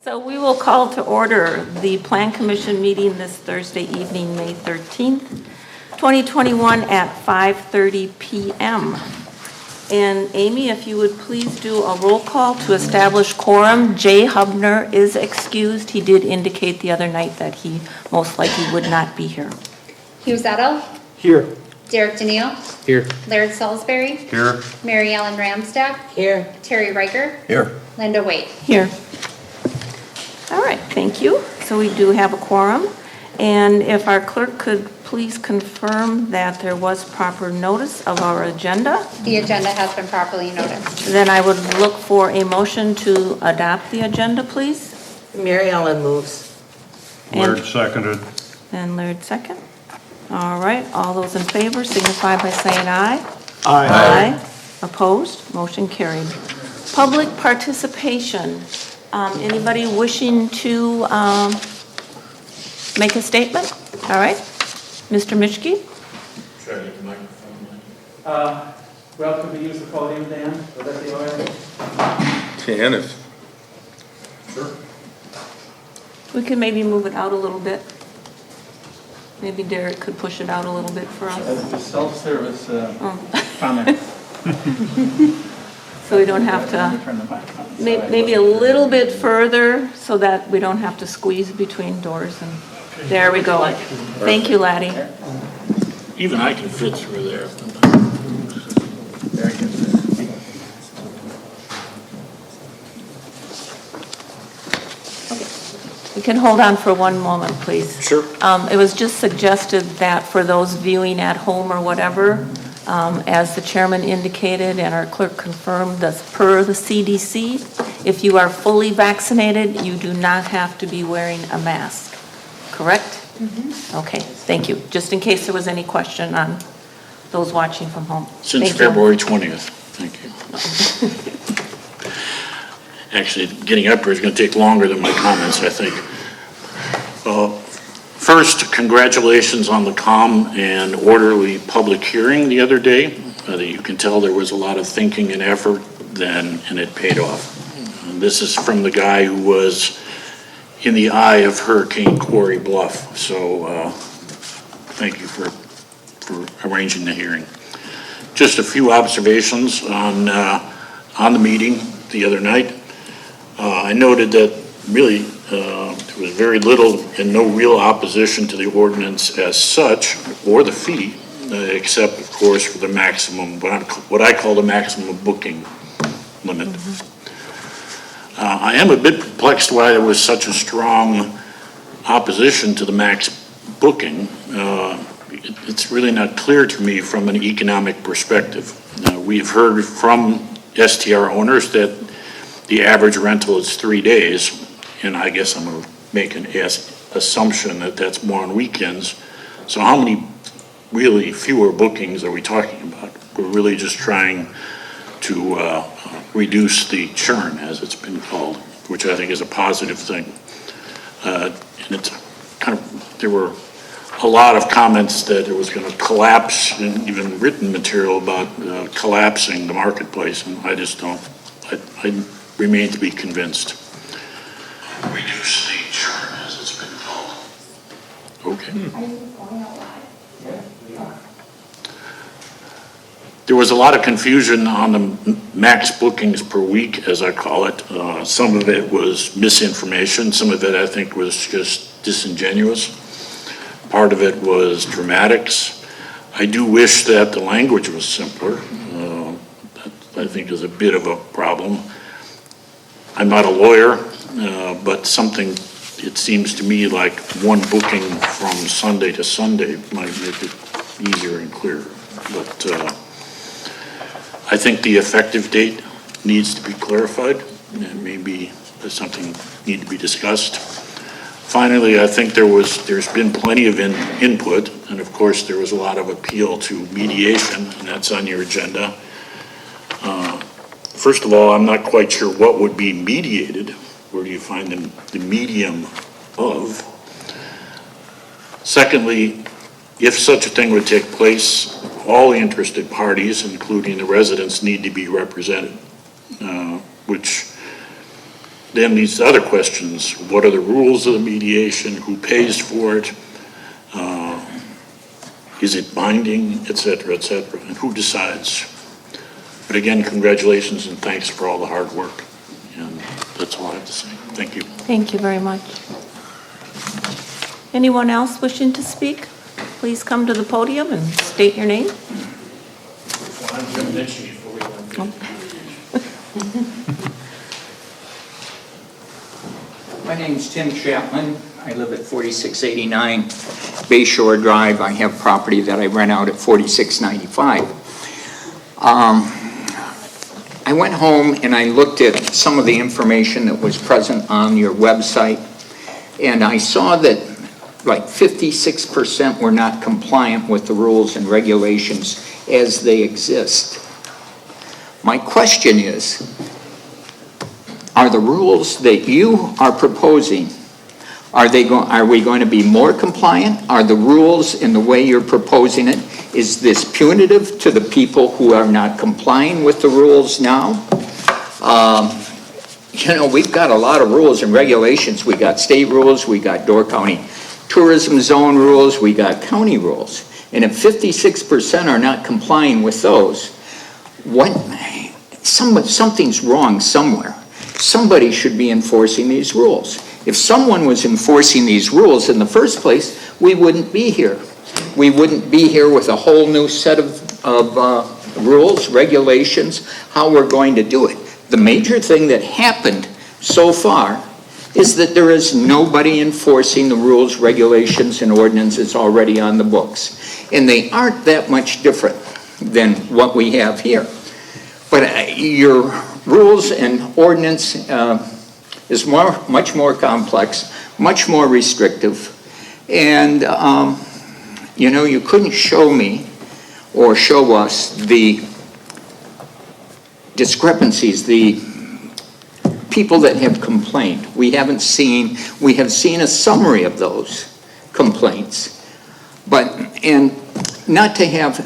So we will call to order the Plan Commission meeting this Thursday evening, May 13th, 2021 at 5:30 p.m. And Amy, if you would please do a roll call to establish quorum. Jay Hubner is excused. He did indicate the other night that he most likely would not be here. Hugh Zettel. Here. Derek Daniil. Here. Laird Salisbury. Here. Mary Ellen Ramstack. Here. Terry Riker. Here. Linda Waite. Here. All right, thank you. So we do have a quorum. And if our clerk could please confirm that there was proper notice of our agenda, The agenda has been properly noticed. then I would look for a motion to adopt the agenda, please. Mary Ellen moves. And- Laird seconded. And Laird second. All right, all those in favor signify by saying aye. Aye. Opposed? Motion carried. Public participation. Anybody wishing to make a statement? All right. Mr. Mischke? Should I get the microphone? Well, could we use the podium, Dan? Would that be all right? Can if. Sure. We can maybe move it out a little bit. Maybe Derek could push it out a little bit for us. That's a self-service comment. So we don't have Let me to, turn the mic on. maybe a little bit further so that we don't have to squeeze between doors and, there we go. Thank you, Laddie. Even I can fit through there. Very good. You can hold on for one moment, please. Sure. It was just suggested that for those viewing at home or whatever, as the chairman indicated and our clerk confirmed, that per the CDC, if you are fully vaccinated, you do not have to be wearing a mask, correct? Okay, thank you. Just in case there was any question on those watching from home. Since Thank you. February 20th. Thank you. Actually, getting up here is going to take longer than my comments, I think. First, congratulations on the calm and orderly public hearing the other day. You can tell there was a lot of thinking and effort then, and it paid off. And this is from the guy who was in the eye of Hurricane Quarry Bluff. So thank you for arranging the hearing. Just a few observations on the meeting the other night. I noted that really there was very little and no real opposition to the ordinance as such, or the fee, except of course for the maximum, what I call the maximum booking limit. I am a bit perplexed why there was such a strong opposition to the max booking. It's really not clear to me from an economic perspective. We've heard from STR owners that the average rental is 3 days, and I guess I'm going to make an assumption that that's more on weekends. So how many really fewer bookings are we talking about? We're really just trying to reduce the churn, as it's been called, which I think is a positive thing. And it's kind of, there were a lot of comments that it was going to collapse, and even written material about collapsing the marketplace, and I just don't, I remain to be convinced. Reduce the churn, as it's been called. Okay. There was a lot of confusion on the max bookings per week, as I call it. Some of it was misinformation. Some of it, I think, was just disingenuous. Part of it was dramatics. I do wish that the language was simpler. That, I think, is a bit of a problem. I'm not a lawyer, but something, it seems to me like one booking from Sunday to Sunday might make it easier and clearer. But I think the effective date needs to be clarified, and maybe there's something need to be discussed. Finally, I think there's been plenty of input, and of course there was a lot of appeal to mediation, and that's on your agenda. First of all, I'm not quite sure what would be mediated. Where do you find the medium of? Secondly, if such a thing would take place, all the interested parties, including the residents, need to be represented, which then these other questions, what are the rules of the mediation, who pays for it, is it binding, et cetera, and who decides? But again, congratulations and thanks for all the hard work. And that's all I have to say. Thank you. Thank you very much. Anyone else wishing to speak? Please come to the podium and state your name. My name's Tim Chapman. I live at 4689 Bay Shore Drive. I have property that I rent out at 4695. I went home and I looked at some of the information that was present on your website, and I saw that like 56% were not compliant with the rules and regulations as they exist. My question is, are the rules that you are proposing, are we going to be more compliant? Are the rules in the way you're proposing it, is this punitive to the people who are not complying with the rules now? We've got a lot of rules and regulations. We got state rules, we got Door County tourism zone rules, we got county rules. And if 56% are not complying with those, something's wrong somewhere. Somebody should be enforcing these rules. If someone was enforcing these rules in the first place, we wouldn't be here. We wouldn't be here with a whole new set of rules, regulations, how we're going to do it. The major thing that happened so far is that there is nobody enforcing the rules, regulations, and ordinances already on the books. And they aren't that much different than what we have here. But your rules and ordinance is much more complex, much more restrictive. And, you couldn't show me or show us the discrepancies, the people that have complained. We have seen a summary of those complaints. And not to have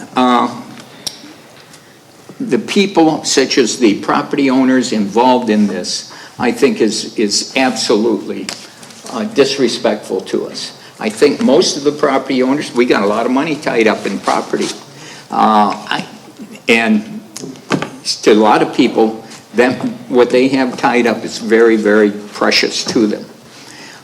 the people, such as the property owners involved in this, I think is absolutely disrespectful to us. I think most of the property owners, we got a lot of money tied up in property. And to a lot of people, what they have tied up is very, very precious to them.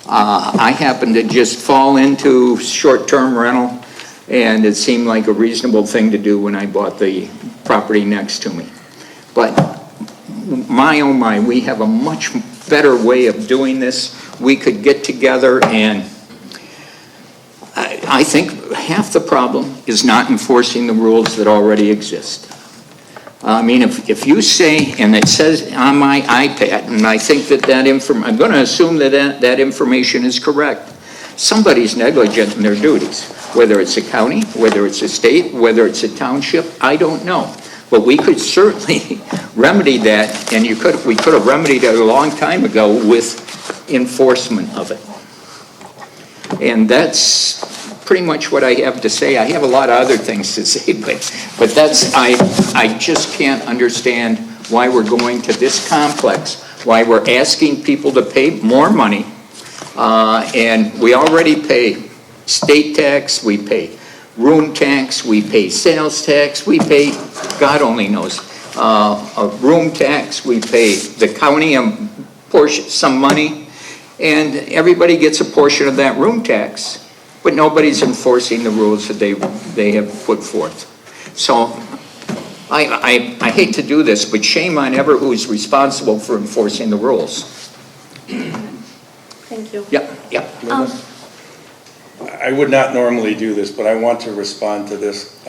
I happen to just fall into short-term rental, and it seemed like a reasonable thing to do when I bought the property next to me. But my oh my, we have a much better way of doing this. We could get together, and I think half the problem is not enforcing the rules that already exist. I mean, if you say, and it says on my iPad, and I think I'm going to assume that information is correct, somebody's negligent in their duties, whether it's a county, whether it's a state, whether it's a township, I don't know. But we could certainly remedy that, and we could have remedied it a long time ago with enforcement of it. And that's pretty much what I have to say. I have a lot of other things to say, but that's, I just can't understand why we're going to this complex, why we're asking people to pay more money, and we already pay state tax, we pay room tax, we pay sales tax, we pay, God only knows, a room tax, we pay the county a portion, some money, and everybody gets a portion of that room tax, but nobody's enforcing the rules that they have put forth. So I hate to do this, but shame on ever who's responsible for enforcing the rules. Thank you. Yep. I would not normally do this, but I want to respond to this.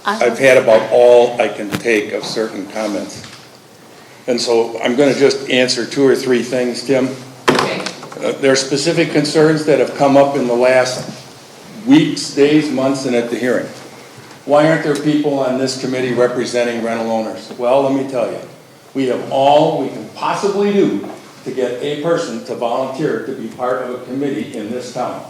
I've had about all I can take of certain comments. And so I'm going to just answer 2 or 3 things, Tim. There are specific concerns that have come up in the last weeks, days, months, and at the hearing. Why aren't there people on this committee representing rental owners? Well, let me tell you, we have all we can possibly do to get a person to volunteer to be part of a committee in this town.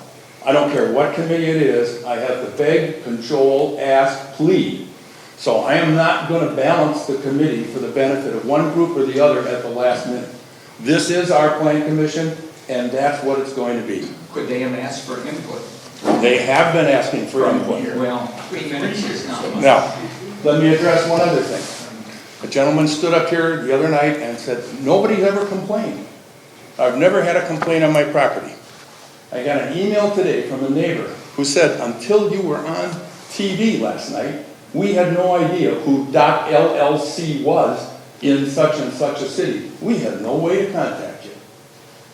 I don't care what committee it is, I have to beg, cajole, ask, plead. So I am not going to balance the committee for the benefit of one group or the other at the last minute. This is our plan commission, and that's what it's going to be. Could they have asked for input? They have been asking for input. Well, 3 minutes is not much. Now, let me address one other thing. A gentleman stood up here the other night and said, nobody's ever complained. I've never had a complaint on my property. I got an email today from a neighbor who said, until you were on TV last night, we had no idea who .LLC was in such and such a city. We had no way to contact you.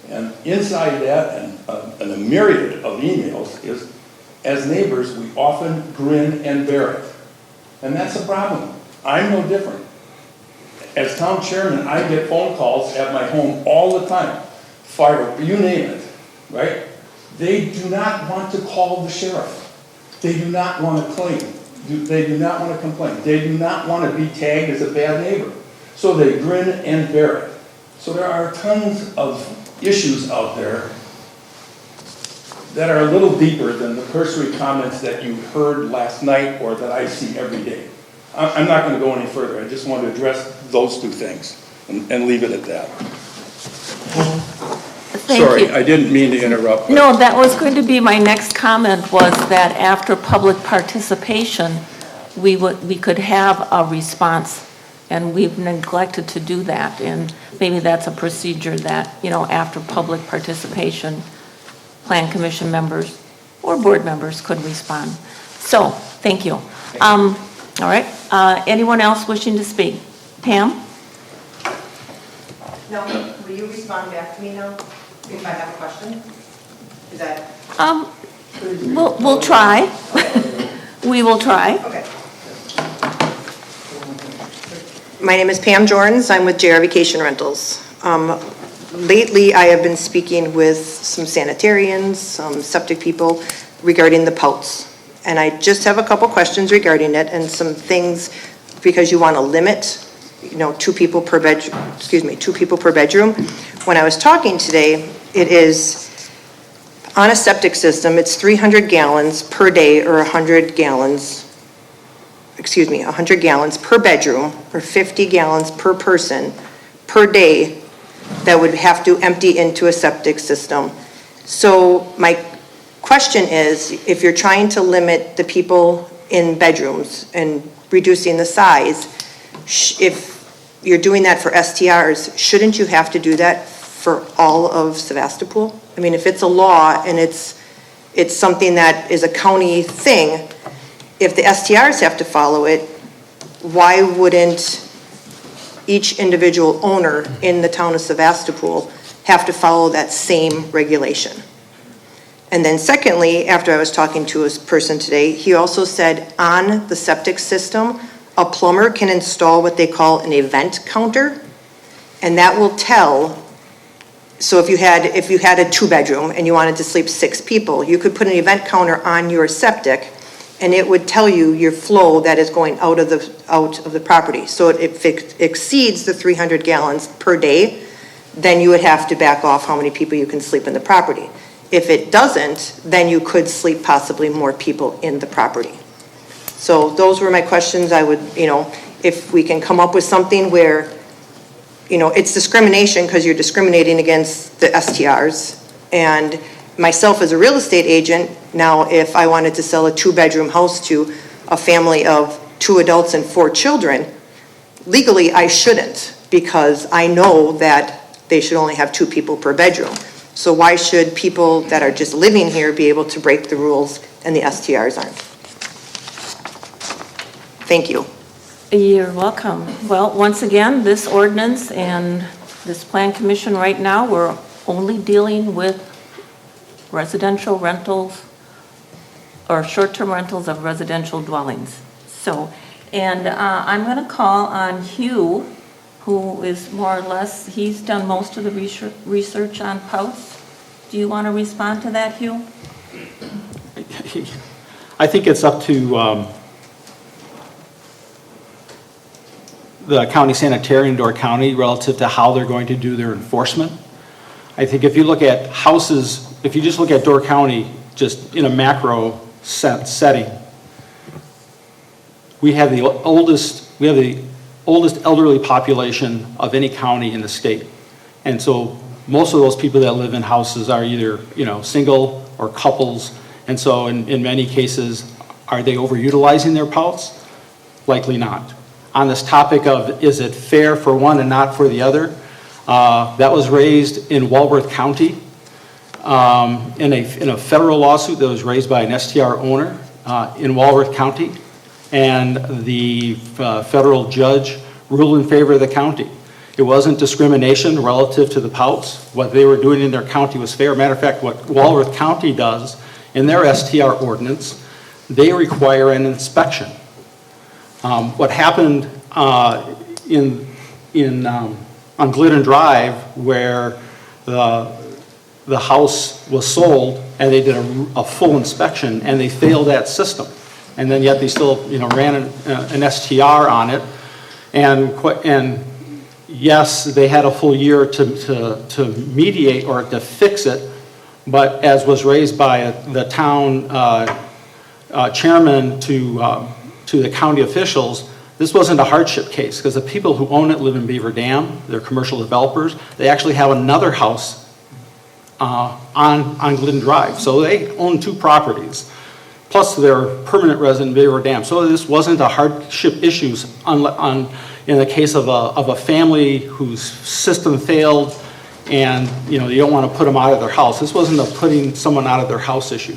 And inside that, and a myriad of emails is, as neighbors, we often grin and bear it. And that's a problem. I'm no different. As town chairman, I get phone calls at my home all the time. Fire, you name it, right? They do not want to call the sheriff. They do not want to claim. They do not want to complain. They do not want to be tagged as a bad neighbor. So they grin and bear it. So there are tons of issues out there that are a little deeper than the cursory comments that you heard last night or that I see every day. I'm not going to go any further. I just want to address those two things and leave it at that. Thank Sorry, you. I didn't mean to interrupt. No, that was going to be my next comment, was that after public participation, we could have a response, and we've neglected to do that. And maybe that's a procedure that, after public participation, Plan Commission members or board members could respond. So, thank you. All right, anyone else wishing to speak? Pam? No, will you respond back to me now if I have a question? Is that? We'll try. We will try. Okay. My name is Pam Jorns. I'm with JR Vacation Rentals. Lately, I have been speaking with some sanitarians, some septic people regarding the pouts. And I just have a couple questions regarding it and some things because you want to limit, 2 people per bedroom, 2 people per bedroom. When I was talking today, it is on a septic system, it's 300 gallons per day or 100 gallons per bedroom or 50 gallons per person per day that would have to empty into a septic system. So my question is, if you're trying to limit the people in bedrooms and reducing the size, if you're doing that for STRs, shouldn't you have to do that for all of Sevastopol? I mean, if it's a law and it's something that is a county thing, if the STRs have to follow it, why wouldn't each individual owner in the town of Sevastopol have to follow that same regulation? And then secondly, after I was talking to a person today, he also said on the septic system, a plumber can install what they call an event counter, and that will tell. So if you had a 2-bedroom and you wanted to sleep 6 people, you could put an event counter on your septic, and it would tell you your flow that is going out of the property. So if it exceeds the 300 gallons per day, then you would have to back off how many people you can sleep in the property. If it doesn't, then you could sleep possibly more people in the property. So those were my questions. I would, if we can come up with something where, it's discrimination because you're discriminating against the STRs. And myself as a real estate agent, now if I wanted to sell a 2-bedroom house to a family of 2 adults and 4 children, legally I shouldn't, because I know that they should only have 2 people per bedroom. So why should people that are just living here be able to break the rules and the STRs aren't? Thank you. You're welcome. Well, once again, this ordinance and this plan commission right now, we're only dealing with residential rentals or short-term rentals of residential dwellings. So, and I'm going to call on Hugh, who is more or less, he's done most of the research on pouts. Do you want to respond to that, Hugh? I think it's up to the county sanitarian, Door County, relative to how they're going to do their enforcement. I think if you look at houses, if you just look at Door County, just in a macro setting, we have the oldest elderly population of any county in the state. And so most of those people that live in houses are either, single or couples. And so in many cases, are they overutilizing their pouts? Likely not. On this topic of, is it fair for one and not for the other? That was raised in Walworth County in a federal lawsuit that was raised by an STR owner in Walworth County. And the federal judge ruled in favor of the county. It wasn't discrimination relative to the pouts. What they were doing in their county was fair. Matter of fact, what Walworth County does in their STR ordinance, they require an inspection. What happened on Glidden Drive, where the house was sold and they did a full inspection and they failed that system, and then yet they still ran an STR on it, and yes, they had a full year to mediate or to fix it, but as was raised by the town chairman to the county officials, this wasn't a hardship case, because the people who own it live in Beaver Dam, they're commercial developers. They actually have another house on Glidden Drive, so they own two properties, plus they're permanent resident in Beaver Dam. So this wasn't a hardship issues in the case of a family whose system failed, and you don't want to put them out of their house. This wasn't a putting someone out of their house issue,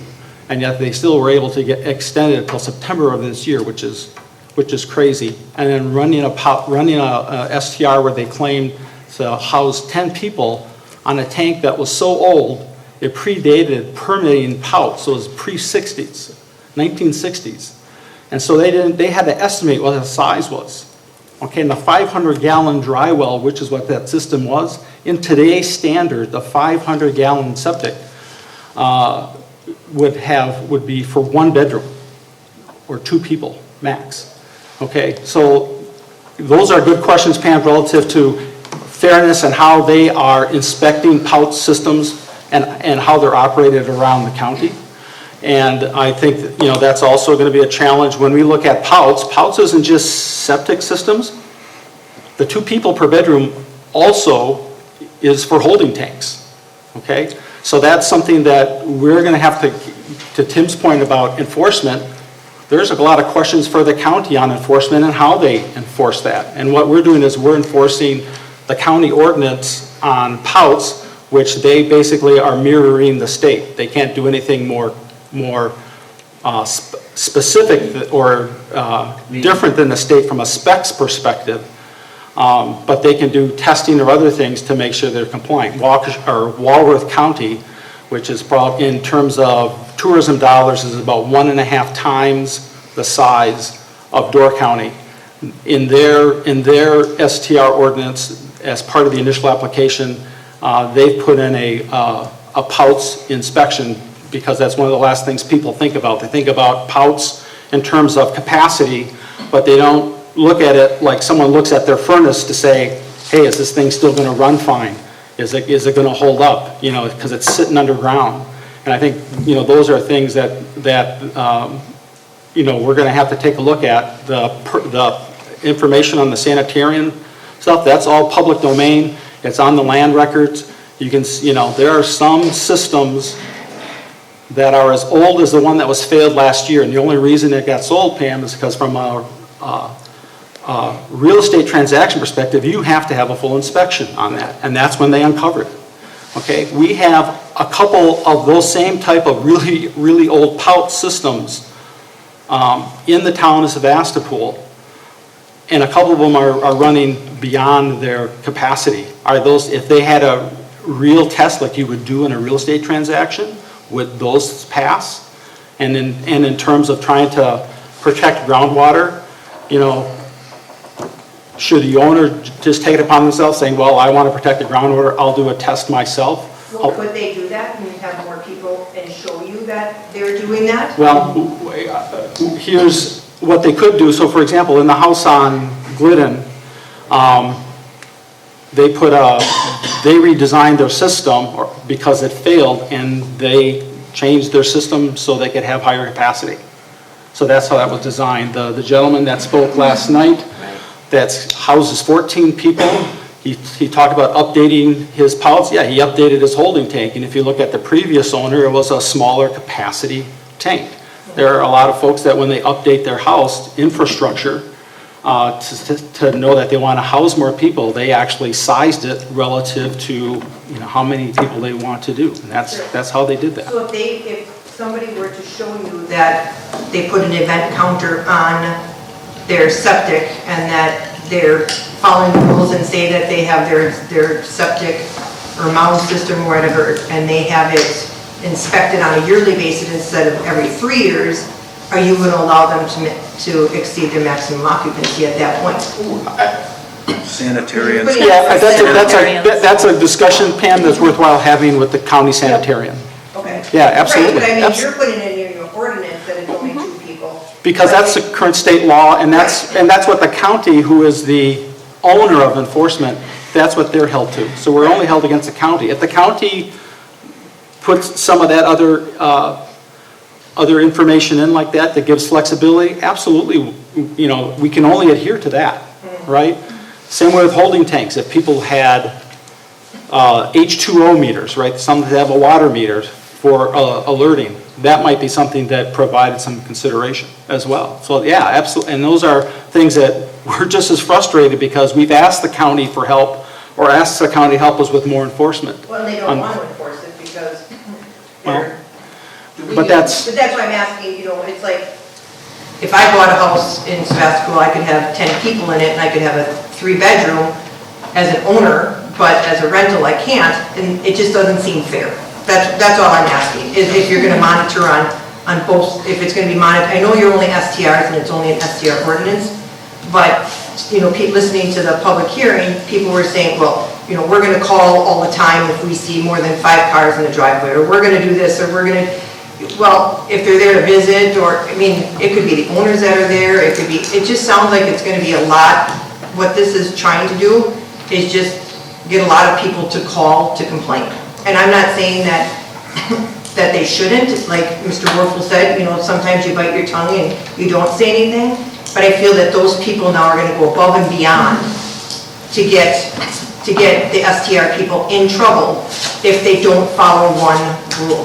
and yet they still were able to get extended until September of this year, which is crazy. And then running a STR where they claimed to house 10 people on a tank that was so old it predated permitting pouts, so it was pre-60s, 1960s, and so they had to estimate what the size was. Okay, and the 500-gallon dry well, which is what that system was, in today's standard, the 500-gallon septic would be for one bedroom or two people max. Okay, so those are good questions, Pam, relative to fairness and how they are inspecting pout systems and how they're operated around the county. And I think that's also going to be a challenge when we look at pouts. Pouts isn't just septic systems. The 2 people per bedroom also is for holding tanks. Okay, so that's something that we're going to have to Tim's point about enforcement. There's a lot of questions for the county on enforcement and how they enforce that. And what we're doing is we're enforcing the county ordinance on pouts, which they basically are mirroring the state. They can't do anything more specific or different than the state from a specs perspective, but they can do testing or other things to make sure they're compliant. Walworth County, which is probably in terms of tourism dollars, is about 1.5 times the size of Door County. In their STR ordinance, as part of the initial application, they've put in a pouts inspection, because that's one of the last things people think about. They think about pouts in terms of capacity, but they don't look at it like someone looks at their furnace to say, hey, is this thing still going to run fine? Is it going to hold up? Because it's sitting underground. And I think those are things that we're going to have to take a look at. The information on the sanitarian stuff, that's all public domain. It's on the land records. You can, there are some systems that are as old as the one that was failed last year, and the only reason it got sold, Pam, is because from a real estate transaction perspective, you have to have a full inspection on that, and that's when they uncovered it. Okay, we have a couple of those same type of really, really old pout systems in the town of Sevastopol, and a couple of them are running beyond their capacity. Are those, if they had a real test like you would do in a real estate transaction, would those pass? And in terms of trying to protect groundwater, should the owner just take it upon themselves saying, well, I want to protect the groundwater, I'll do a test myself? Well, could they do that and have more people and show you that they're doing that? Well, here's what they could do. So for example, in the house on Glidden, they redesigned their system because it failed, and they changed their system so they could have higher capacity. So that's how that was designed. The gentleman that spoke last night, that houses 14 people, He talked about updating his policy. Yeah, he updated his holding tank, and if you look at the previous owner, it was a smaller capacity tank. There are a lot of folks that when they update their house infrastructure, to know that they want to house more people, they actually sized it relative to, you know, how many people they want to do. And that's how they did that. So if somebody were to show you that they put an event counter on their septic and that they're following the rules and say that they have their septic or mound system or whatever, and they have it inspected on a yearly basis instead of every 3 years, are you going to allow them to exceed their maximum occupancy at that point? Sanitarians. Yeah, that's a discussion, Pam, that's worthwhile having with the county sanitarian. Okay. Yeah, absolutely. Right, but I mean, you're putting in your ordinance that it's only 2 people. Because that's the current state law, and that's what the county, who is the owner of enforcement, that's what they're held to. So we're only held against the county. If the county puts some of that other information in like that gives flexibility, absolutely, you know, we can only adhere to that, right? Same way with holding tanks. If people had H2O meters, right, some have a water meter for alerting, that might be something that provided some consideration as well. So yeah, absolutely, and those are things that we're just as frustrated because we've asked the county for help or asked the county to help us with more enforcement. Well, they don't want to enforce it because they're... But that's why I'm asking, you know, it's like, if I bought a house in Sevastopol, I could have 10 people in it and I could have a 3-bedroom as an owner, but as a rental I can't, and it just doesn't seem fair. That's all I'm asking, is if you're going to monitor on both, if it's going to be monitored. I know you're only STRs and it's only an STR ordinance, but, you know, listening to the public hearing, people were saying, well, you know, we're going to call all the time if we see more than 5 cars in the driveway, or we're going to do this, or we're going to... Well, if they're there to visit, or, I mean, it could be the owners that are there, it just sounds like it's gonna be a lot. What this is trying to do is just get a lot of people to call to complain. And I'm not saying that they shouldn't, like Mr. Werfel said, you know, sometimes you bite your tongue and you don't say anything, but I feel that those people now are gonna go above and beyond to get the STR people in trouble if they don't follow one rule.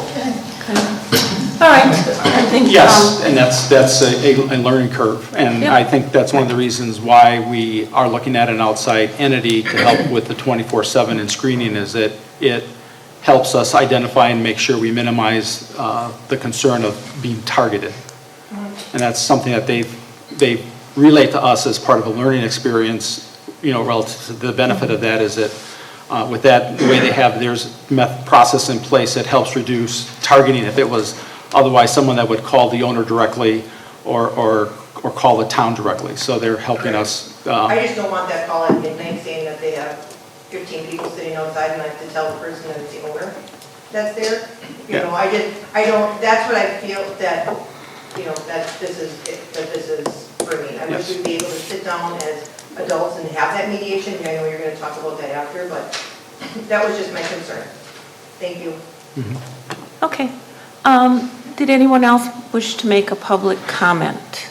All right, I think. yes, and that's a learning curve, and Yep. I think that's one of the reasons why we are looking at an outside entity to help with the 24/7 and screening, is that it helps us identify and make sure we minimize the concern of being targeted. And that's something that they relate to us as part of a learning experience, you know, relative to the benefit of that is that with that, the way they have there's process in place that helps reduce targeting if it was otherwise someone that would call the owner directly or call the town directly. So they're helping us. I just don't want that call at midnight saying that they have 15 people sitting outside and I have to tell the person that it's the owner that's there. You know, I don't, that's what I feel that, you know, that this is for me. I wish we'd be able to sit down as adults and have that mediation. I know you're going to talk about that after, but that was just my concern. Thank you. Okay. Did anyone else wish to make a public comment?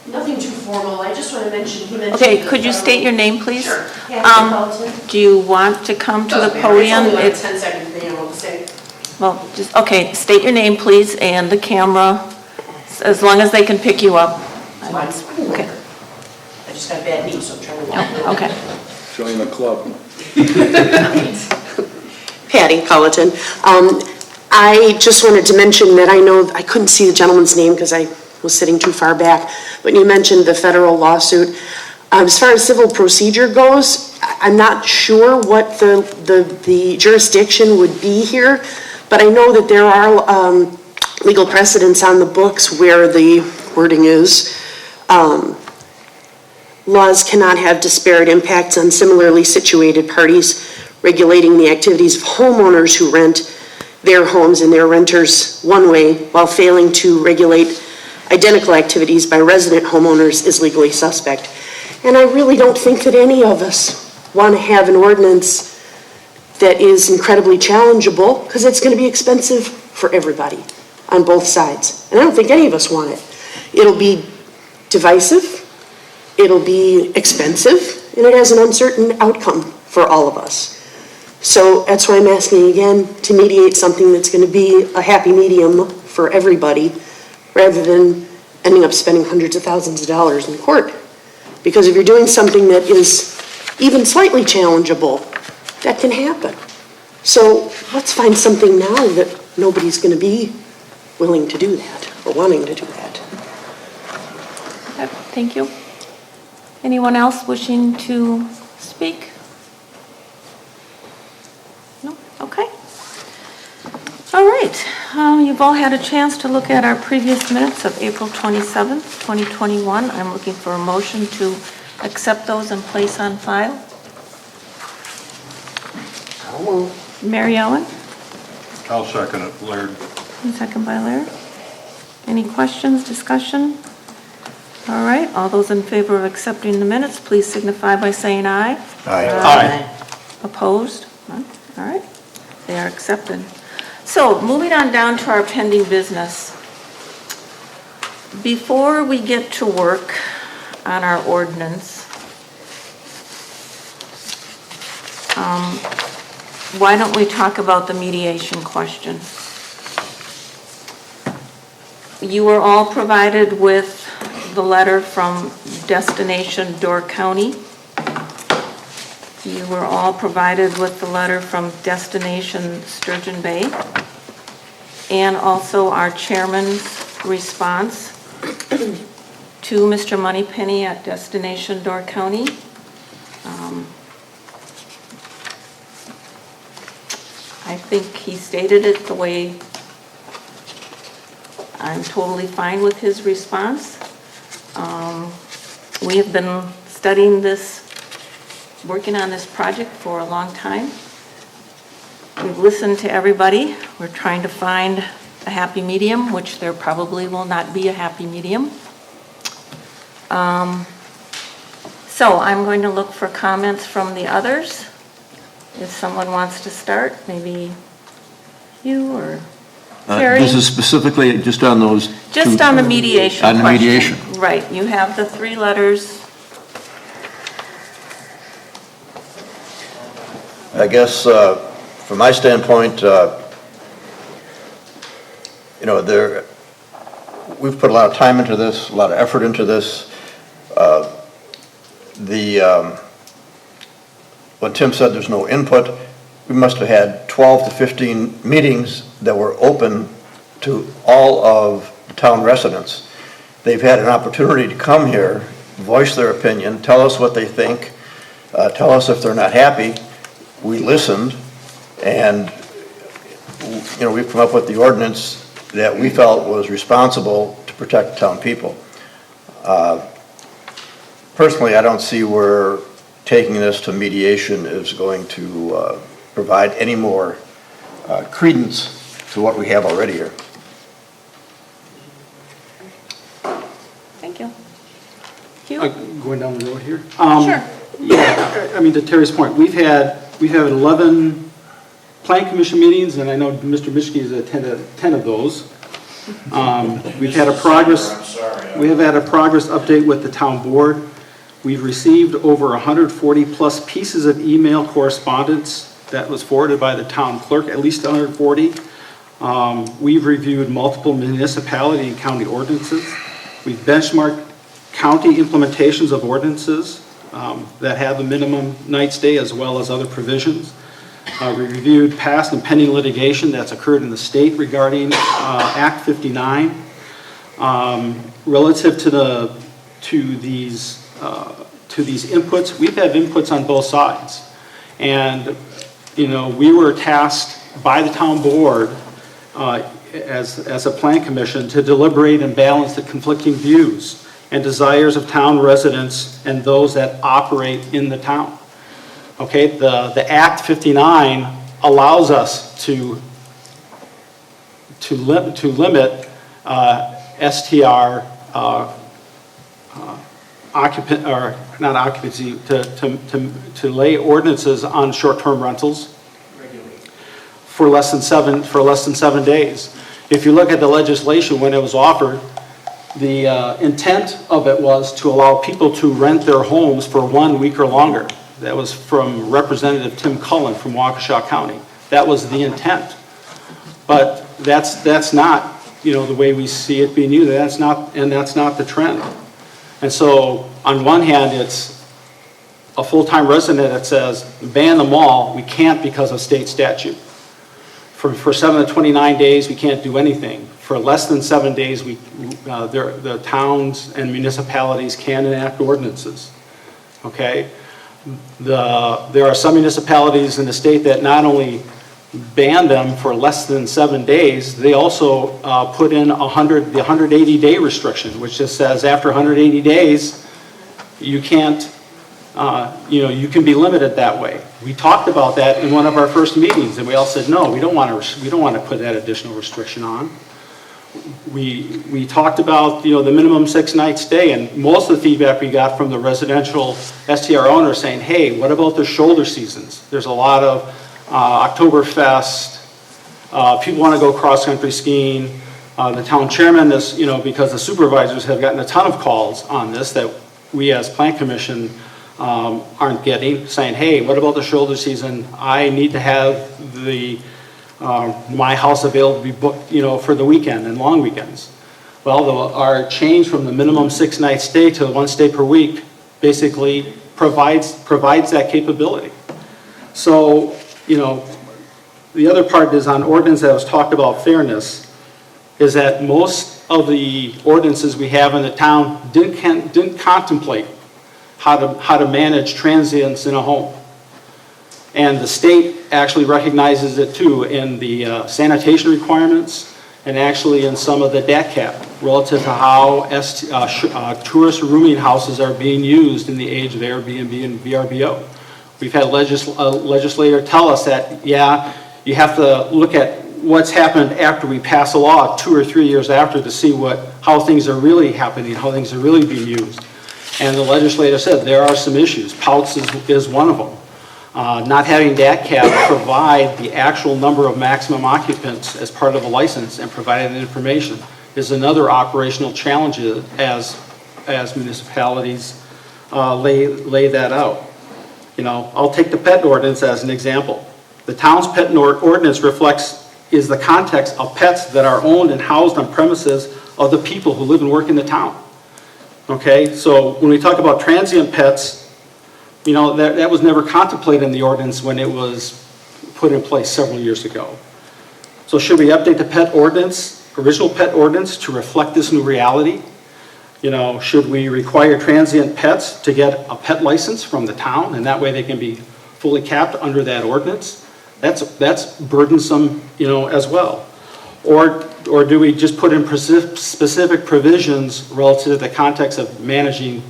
Nothing too formal, I just want to mention, he mentioned... Okay, could you state your name, please? Sure. Kathy Pelton. Do you want to come to the Doesn't matter. podium? It's only like a 10-second thing, I won't say. Well, just, okay, state your name, please, and the camera, as long as they can pick you up. Okay. I just got a bad knee, so I'm trying to walk. Okay. Join the club. Patty Pelton. I just wanted to mention that I know, I couldn't see the gentleman's name because I was sitting too far back, but you mentioned the federal lawsuit. As far as civil procedure goes, I'm not sure what the jurisdiction would be here, but I know that there are legal precedents on the books where the wording is, laws cannot have disparate impacts on similarly situated parties, regulating the activities of homeowners who rent their homes and their renters one way while failing to regulate identical activities by resident homeowners is legally suspect. And I really don't think that any of us want to have an ordinance that is incredibly challengeable because it's going to be expensive for everybody on both sides. And I don't think any of us want it. It'll be divisive. It'll be expensive. and it has an uncertain outcome for all of us. So that's why I'm asking again to mediate something that's going to be a happy medium for everybody, rather than ending up spending hundreds of thousands of dollars in court. Because if you're doing something that is even slightly challengeable, that can happen. So let's find something now that nobody's going to be willing to do that or wanting to do that. Okay, thank you. Anyone else wishing to speak? No? Okay. All right. You've all had a chance to look at our previous minutes of April 27th, 2021. I'm looking for a motion to accept those and place on file. Mary Ellen? I'll second it, Laird. And second by Larry. Any questions, discussion? All right, all those in favor of accepting the minutes, please signify by saying aye. Aye. Opposed? None? All right, they are accepted. So, moving on down to our pending business. Before we get to work on our ordinance, why don't we talk about the mediation question? You were all provided with the letter from Destination Door County. You were all provided with the letter from Destination Sturgeon Bay, and also our chairman's response to Mr. Moneypenny at Destination Door County. I think he stated it the way I'm totally fine with his response. We have been studying this, working on this project for a long time. We've listened to everybody. We're trying to find a happy medium, which there probably will not be a happy medium. So I'm going to look for comments from the others. If someone wants to start, maybe you or Terry. This is specifically just on those Just two- on the mediation On the question. mediation. Right, you have the 3 letters. I guess, from my standpoint, we've put a lot of time into this, a lot of effort into this. When Tim said there's no input, we must have had 12 to 15 meetings that were open to all of the town residents. They've had an opportunity to come here, voice their opinion, tell us what they think, tell us if they're not happy. We listened, and we've come up with the ordinance that we felt was responsible to protect the town people. Personally, I don't see where taking this to mediation is going to provide any more credence to what we have already here. Thank you. Hugh? Going down the road here? Sure. Yeah, I mean, to Terry's point, we've had 11 plan commission meetings, and I know Mr. Mischke has attended 10 of those. We have had a progress update with the town board. We've received over 140 plus pieces of email correspondence that was forwarded by the town clerk, at least 140. We've reviewed multiple municipality and county ordinances. We've benchmarked county implementations of ordinances that have a minimum night stay as well as other provisions. We reviewed past and pending litigation that's occurred in the state regarding Act 59. Relative to these inputs, we've had inputs on both sides. And, we were tasked by the town board as a plan commission to deliberate and balance the conflicting views and desires of town residents and those that operate in the town. Okay, the Act 59 allows us to limit STR occupant, or not occupancy, to lay ordinances on short-term rentals for less than 7 days. If you look at the legislation when it was offered, The intent of it was to allow people to rent their homes for 1 week or longer. That was from Representative Tim Cullen from Waukesha County. That was the intent. But that's not, the way we see it being used. That's not the trend. And so, on one hand, it's a full-time resident that says, ban them all, we can't because of state statute. For 7 to 29 days, we can't do anything. For less than 7 days, the towns and municipalities can enact ordinances, okay? There are some municipalities in the state that not only ban them for less than 7 days, they also put in the 180-day restriction, which just says after 180 days, you can't, you can be limited that way. We talked about that in one of our first meetings, and we all said, no, we don't want to put that additional restriction on. We talked about, the minimum 6-night stay, and most of the feedback we got from the residential STR owners saying, hey, what about the shoulder seasons? There's a lot of Oktoberfest, people want to go cross-country skiing. The town chairman is, because the supervisors have gotten a ton of calls on this that we as Plan Commission aren't getting, saying, hey, what about the shoulder season? I need to have my house available to be booked, for the weekend and long weekends. Well, our change from the minimum 6-night stay to the 1 stay per week basically provides that capability. So, the other part is on ordinance that was talked about fairness, is that most of the ordinances we have in the town didn't contemplate how to manage transients in a home. And the state actually recognizes it too in the sanitation requirements and actually in some of the DAT cap relative to how tourist rooming houses are being used in the age of Airbnb and VRBO. We've had a legislator tell us that, yeah, you have to look at what's happened after we pass a law 2 or 3 years after to see how things are really happening, how things are really being used. And the legislator said there are some issues. Pouts is one of them. Not having DAT cap provide the actual number of maximum occupants as part of a license and providing the information is another operational challenge as municipalities lay that out. I'll take the pet ordinance as an example. The town's pet ordinance is the context of pets that are owned and housed on premises of the people who live and work in the town. Okay, so when we talk about transient pets, that was never contemplated in the ordinance when it was put in place several years ago. So should we update the original pet ordinance to reflect this new reality? Should we require transient pets to get a pet license from the town, and that way they can be fully capped under that ordinance? That's burdensome, as well. Or do we just put in specific provisions relative to the context of managing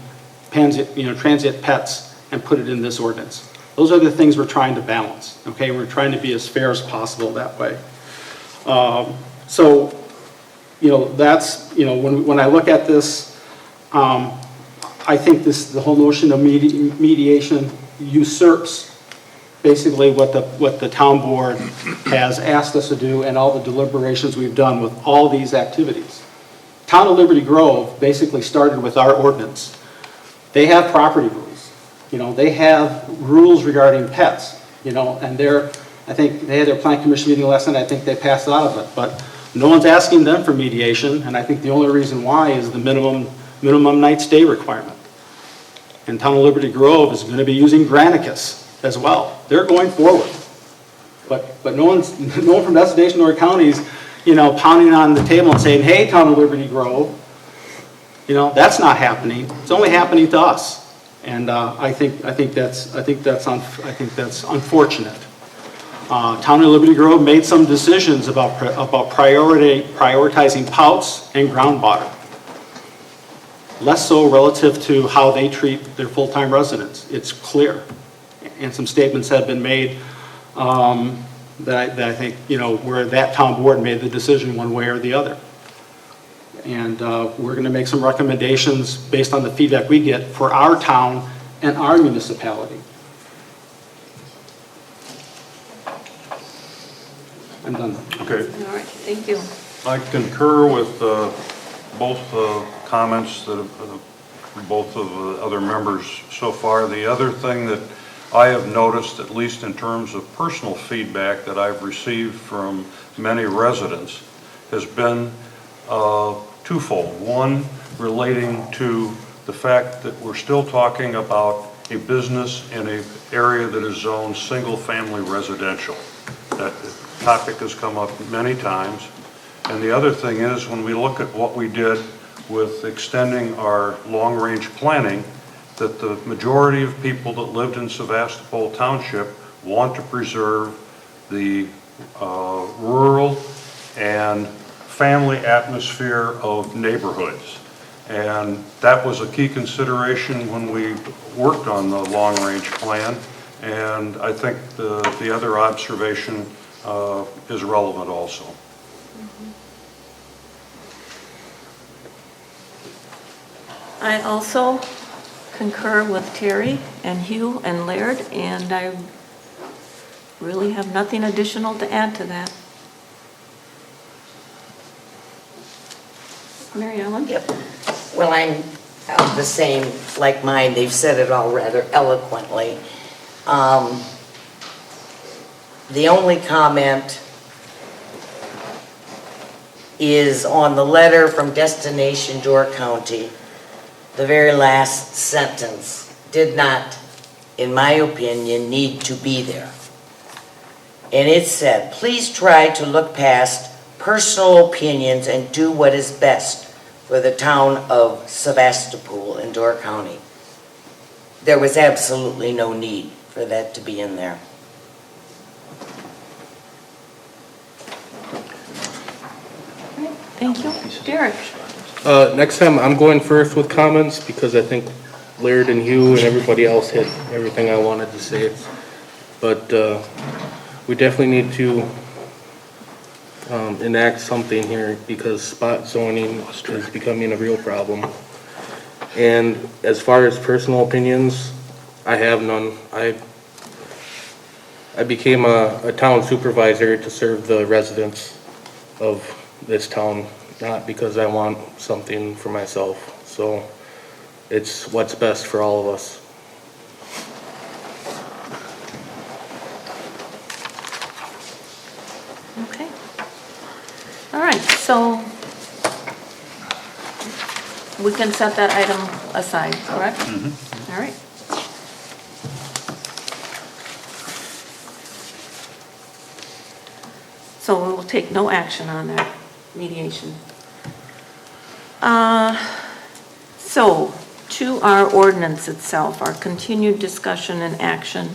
transient pets and put it in this ordinance? Those are the things we're trying to balance, okay? We're trying to be as fair as possible that way. That's, when I look at this, I think the whole notion of mediation usurps basically what the town board has asked us to do and all the deliberations we've done with all these activities. Town of Liberty Grove basically started with our ordinance. They have property rules. They have rules regarding pets, and I think they had their Plan Commission meeting last night. I think they passed out of it, but no one's asking them for mediation, and I think the only reason why is the minimum night stay requirement. And Town of Liberty Grove is going to be using Granicus as well. They're going forward. But no one from Destination North County is, pounding on the table and saying, hey, Town of Liberty Grove, that's not happening. It's only happening to us. And I think that's unfortunate. Town of Liberty Grove made some decisions about prioritizing pouts and groundwater. Less so relative to how they treat their full-time residents. It's clear. And some statements have been made that I think, where that town board made the decision one way or the other. And we're going to make some recommendations based on the feedback we get for our town and our municipality. I'm done. Okay. All right, thank you. I concur with both comments that both of the other members so far. The other thing that I have noticed, at least in terms of personal feedback that I've received from many residents, has been twofold. One, relating to the fact that we're still talking about a business in an area that is zoned single-family residential. That topic has come up many times. And the other thing is, when we look at what we did with extending our long-range planning, that the majority of people that lived in Sevastopol Township want to preserve the rural and family atmosphere of neighborhoods. And that was a key consideration when we worked on the long-range plan. And I think the other observation is relevant also. I also concur with Terry and Hugh and Laird, and I really have nothing additional to add to that. Mary Ellen? Yep. Well, I'm of the same, like mine, they've said it all rather eloquently. The only comment is on the letter from Destination Door County. The very last sentence did not, in my opinion, need to be there. And it said, please try to look past personal opinions and do what is best for the town of Sevastopol in Door County. There was absolutely no need for that to be in there. Thank you. Derek? Next time I'm going first with comments because I think Laird and Hugh and everybody else hit everything I wanted to say. But we definitely need to enact something here because spot zoning is becoming a real problem. And as far as personal opinions, I have none. I became a town supervisor to serve the residents of this town, not because I want something for myself. So it's what's best for all of us. Okay. All right, so we can set that item aside, correct? Mm-hmm. All right. So we will take no action on that mediation. So to our ordinance itself, our continued discussion and action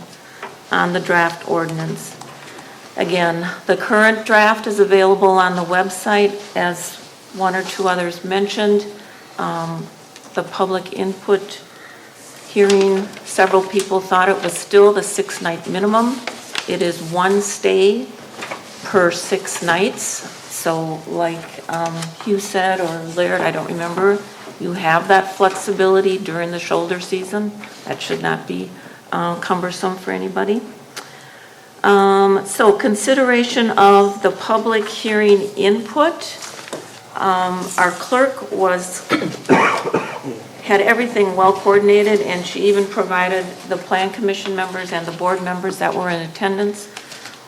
on the draft ordinance. Again, the current draft is available on the website, as one or two others mentioned. The public input hearing, several people thought it was still the 6-night minimum. It is one stay per 6 nights. So like Hugh said, or Laird, I don't remember, you have that flexibility during the shoulder season. That should not be cumbersome for anybody. So consideration of the public hearing input. Our clerk had everything well coordinated, and she even provided the plan commission members and the board members that were in attendance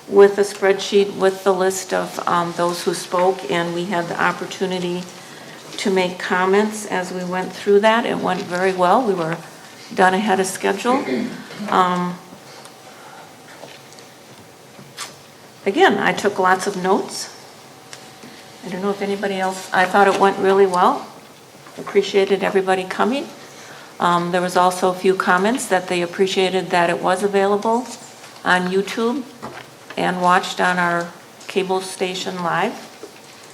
with a spreadsheet with the list of those who spoke, and we had the opportunity to make comments as we went through that. It went very well. We were done ahead of schedule. Again, I took lots of notes. I don't know if anybody else, I thought it went really well. Appreciated everybody coming. There was also a few comments that they appreciated that it was available on YouTube and watched on our cable station live.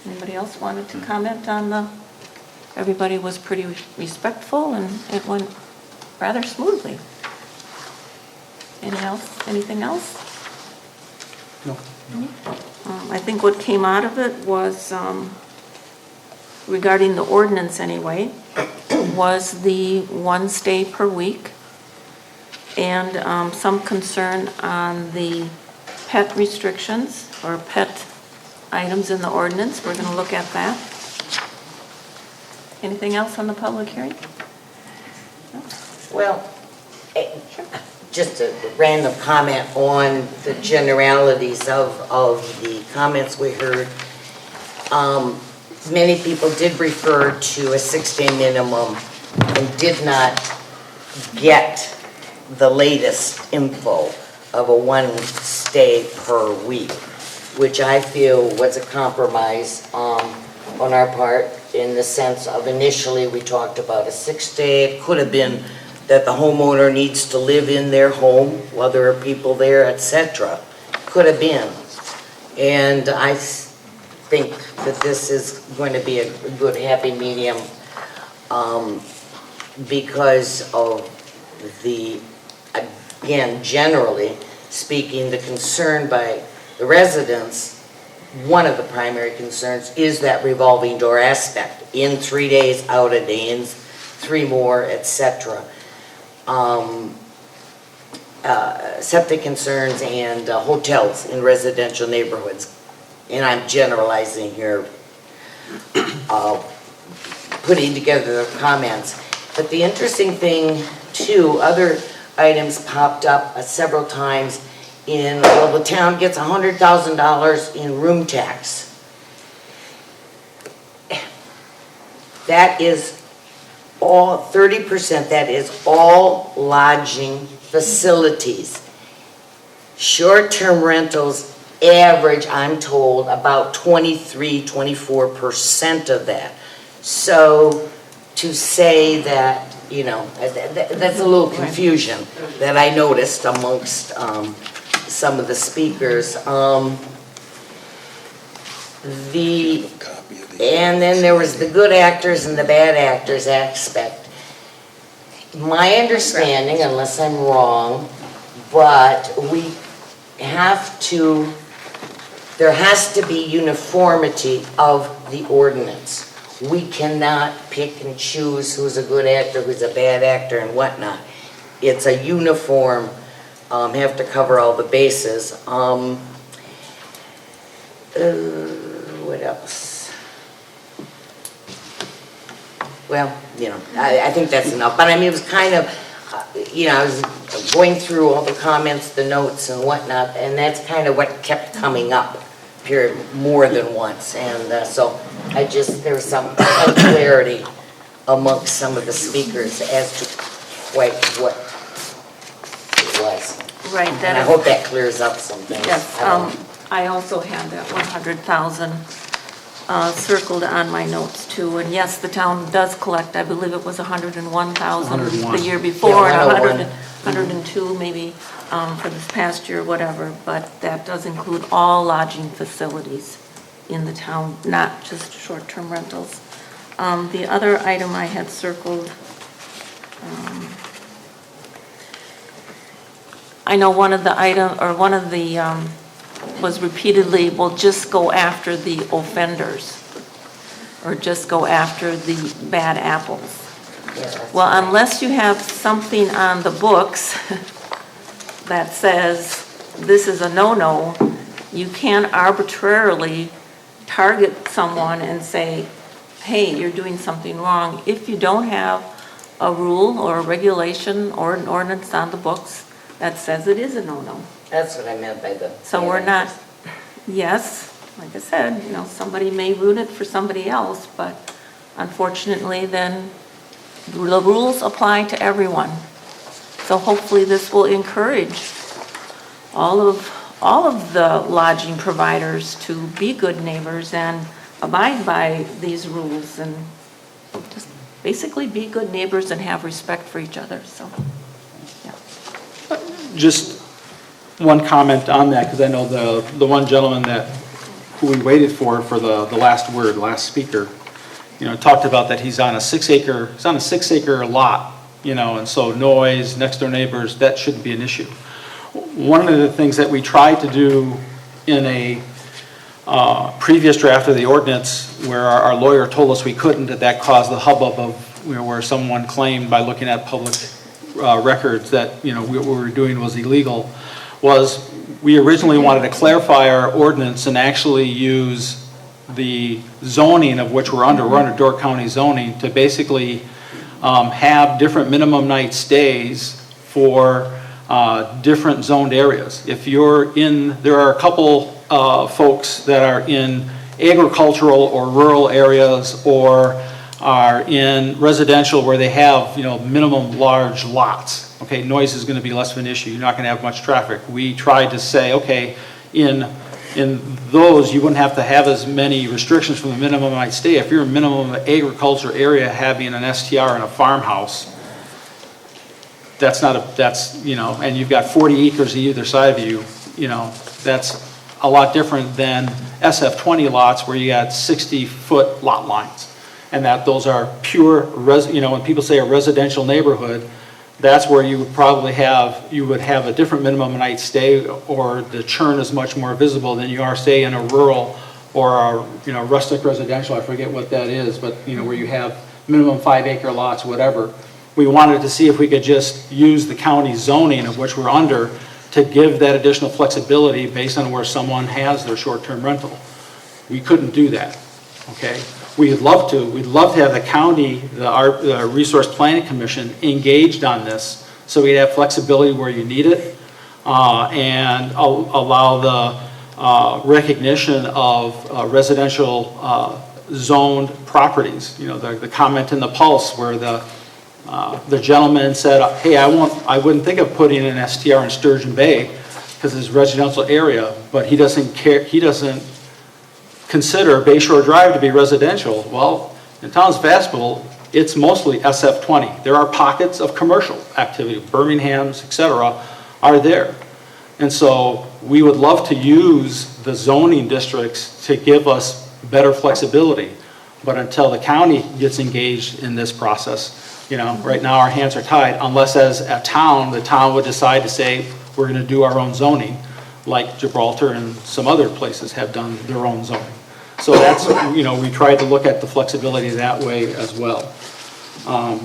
Anybody else wanted to comment on everybody was pretty respectful and it went rather smoothly. Anything else? No. I think what came out of it was, regarding the ordinance anyway, was the one stay per week and some concern on the pet restrictions or pet items in the ordinance. We're going to look at that. Anything else on the public hearing? Well, just a random comment on the generalities of the comments we heard. Many people did refer to a 6-day minimum and did not get the latest info of a 1 stay per week, which I feel was a compromise on our part, in the sense of initially we talked about a 6-day. It could have been that the homeowner needs to live in their home while there are people there, etc. Could have been. And I think that this is going to be a good happy medium because of the, again, generally speaking, the concern by the residents, one of the primary concerns is that revolving door aspect. In 3 days, out a day, in 3 more, etc. Septic concerns and hotels in residential neighborhoods. And I'm generalizing here, putting together the comments. But the interesting thing, too, other items popped up several times in, well, the town gets $100,000 in room tax. That is all, 30%, that is all lodging facilities. Short-term rentals average, I'm told, about 23-24% of that. So to say that, you know, that's a little confusion that I noticed amongst some of the speakers. And then there was the good actors and the bad actors aspect. My understanding, unless I'm wrong, but we have to, there has to be uniformity of the ordinance. We cannot pick and choose who's a good actor, who's a bad actor, and whatnot. It's a uniform, have to cover all the bases. What else? Well, you know, I think that's enough. But I mean, it was kind of, you know, I was going through all the comments, the notes and whatnot, and that's kind of what kept coming up here more than once. And so I just, there was some unclarity amongst some of the speakers as to quite what it was. Right. And I hope that clears up some things. Yes, I also had that 100,000 circled on my notes too. And yes, the town does collect, I believe it was 101,000 the year before, Yeah, and 102 maybe for this past year, whatever. But that does include all lodging facilities in the town, not just short-term rentals. The other item I had circled, I know one of the was repeatedly, well, just go after the offenders, or just go after the bad apples. Well, unless you have something on the books that says this is a no-no, you can't arbitrarily target someone and say, hey, you're doing something wrong, if you don't have a rule or a regulation or an ordinance on the books that says it is a no-no. That's what I meant by the... So we're not, yes, like I said, you know, somebody may ruin it for somebody else, but unfortunately then the rules apply to everyone. So hopefully this will encourage all of the lodging providers to be good neighbors and abide by these rules and just basically be good neighbors and have respect for each other, so, yeah. Just one comment on that, because I know the one gentleman who we waited for the last word, last speaker, you know, talked about that he's on a 6 acre lot, you know, and so noise, next door neighbors, that shouldn't be an issue. One of the things that we tried to do in a previous draft of the ordinance, where our lawyer told us we couldn't, that caused the hubbub of, you know, where someone claimed by looking at public records that, you know, what we were doing was illegal, was we originally wanted to clarify our ordinance and actually use the zoning of which we're under Door County zoning, to basically have different minimum night stays for different zoned areas. If you're in, there are a couple folks that are in agricultural or rural areas or are in residential where they have, minimum large lots. Okay, noise is going to be less of an issue. You're not going to have much traffic. We tried to say, okay, in those, you wouldn't have to have as many restrictions from the minimum night stay. If you're in minimum agriculture area having an STR in a farmhouse, that's not and you've got 40 acres either side of you, that's a lot different than SF20 lots where you got 60-foot lot lines. And that those are pure, when people say a residential neighborhood, that's where you would probably have a different minimum night stay, or the churn is much more visible than you are, say, in a rural or a, rustic residential, I forget what that is, but, where you have minimum 5-acre lots, whatever. We wanted to see if we could just use the county zoning of which we're under to give that additional flexibility based on where someone has their short-term rental. We couldn't do that, okay? We'd love to. We'd love to have the county, the Resource Planning Commission, engaged on this so we'd have flexibility where you need it and allow the recognition of residential zoned properties. The comment in the Pulse where the gentleman said, hey, I wouldn't think of putting an STR in Sturgeon Bay because it's a residential area, but he doesn't consider Bayshore Drive to be residential. Well, in towns of Sevastopol, it's mostly SF20. There are pockets of commercial activity, Birmingham's, et cetera, are there. And so we would love to use the zoning districts to give us better flexibility. But until the county gets engaged in this process, right now our hands are tied, unless as a town, the town would decide to say, we're going to do our own zoning, like Gibraltar and some other places have done their own zoning. So that's, we tried to look at the flexibility that way as well.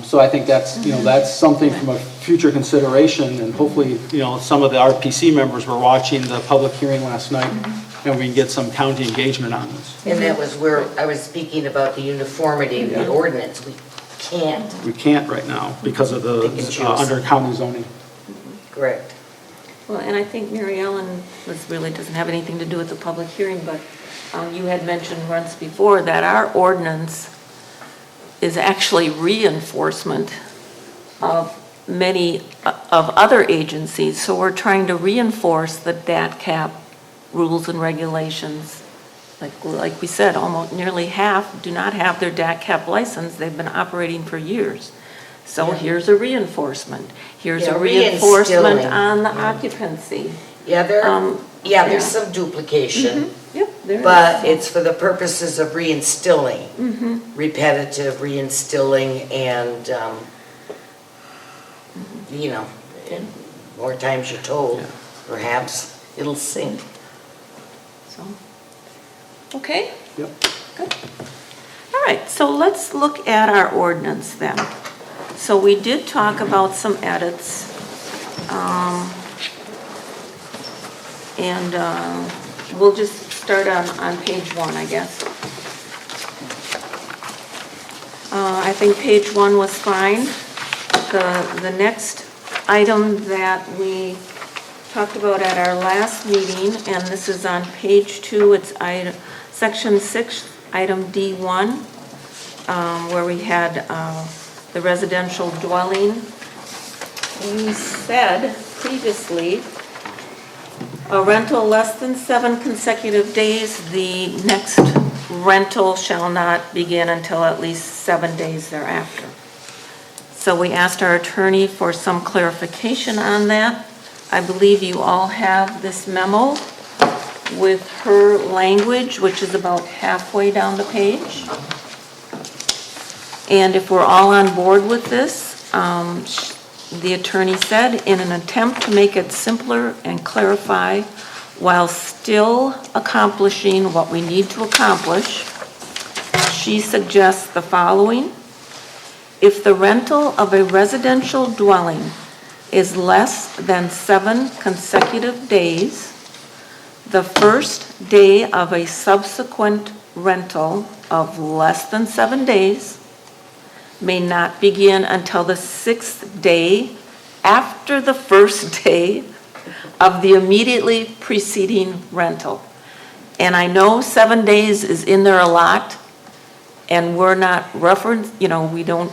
So I think that's, that's something from a future consideration, and hopefully, some of the RPC members were watching the public hearing last night, and we can get some county engagement on this. And that was where I was speaking about the uniformity of the ordinance. We can't right now because of the under county zoning. Correct. Well, and I think Mary Ellen, this really doesn't have anything to do with the public hearing, but you had mentioned once before that our ordinance is actually reinforcement of many of other agencies. So we're trying to reinforce the DAT cap rules and regulations. Like we said, almost nearly half do not have their DAT cap license. They've been operating for years. So here's a reinforcement. Here's a reinforcement on the occupancy. Yeah, there's some duplication. Yep, there is. But it's for the purposes of reinstilling, repetitive reinstilling, and, more times you're told, perhaps it'll sink. So, okay? Yep. Good. All right, so let's look at our ordinance then. So we did talk about some edits. We'll just start on page 1, I guess. I think page 1 was fine. The next item that we talked about at our last meeting, and this is on page 2, it's section 6, item D1, where we had the residential dwelling. We said previously, a rental less than 7 consecutive days, the next rental shall not begin until at least 7 days thereafter. So we asked our attorney for some clarification on that. I believe you all have this memo with her language, which is about halfway down the page. And if we're all on board with this, the attorney said, in an attempt to make it simpler and clarify while still accomplishing what we need to accomplish, she suggests the following. If the rental of a residential dwelling is less than 7 consecutive days, the first day of a subsequent rental of less than 7 days may not begin until the 6th day after the first day of the immediately preceding rental. And I know 7 days is in there a lot, and we're not reference, we don't,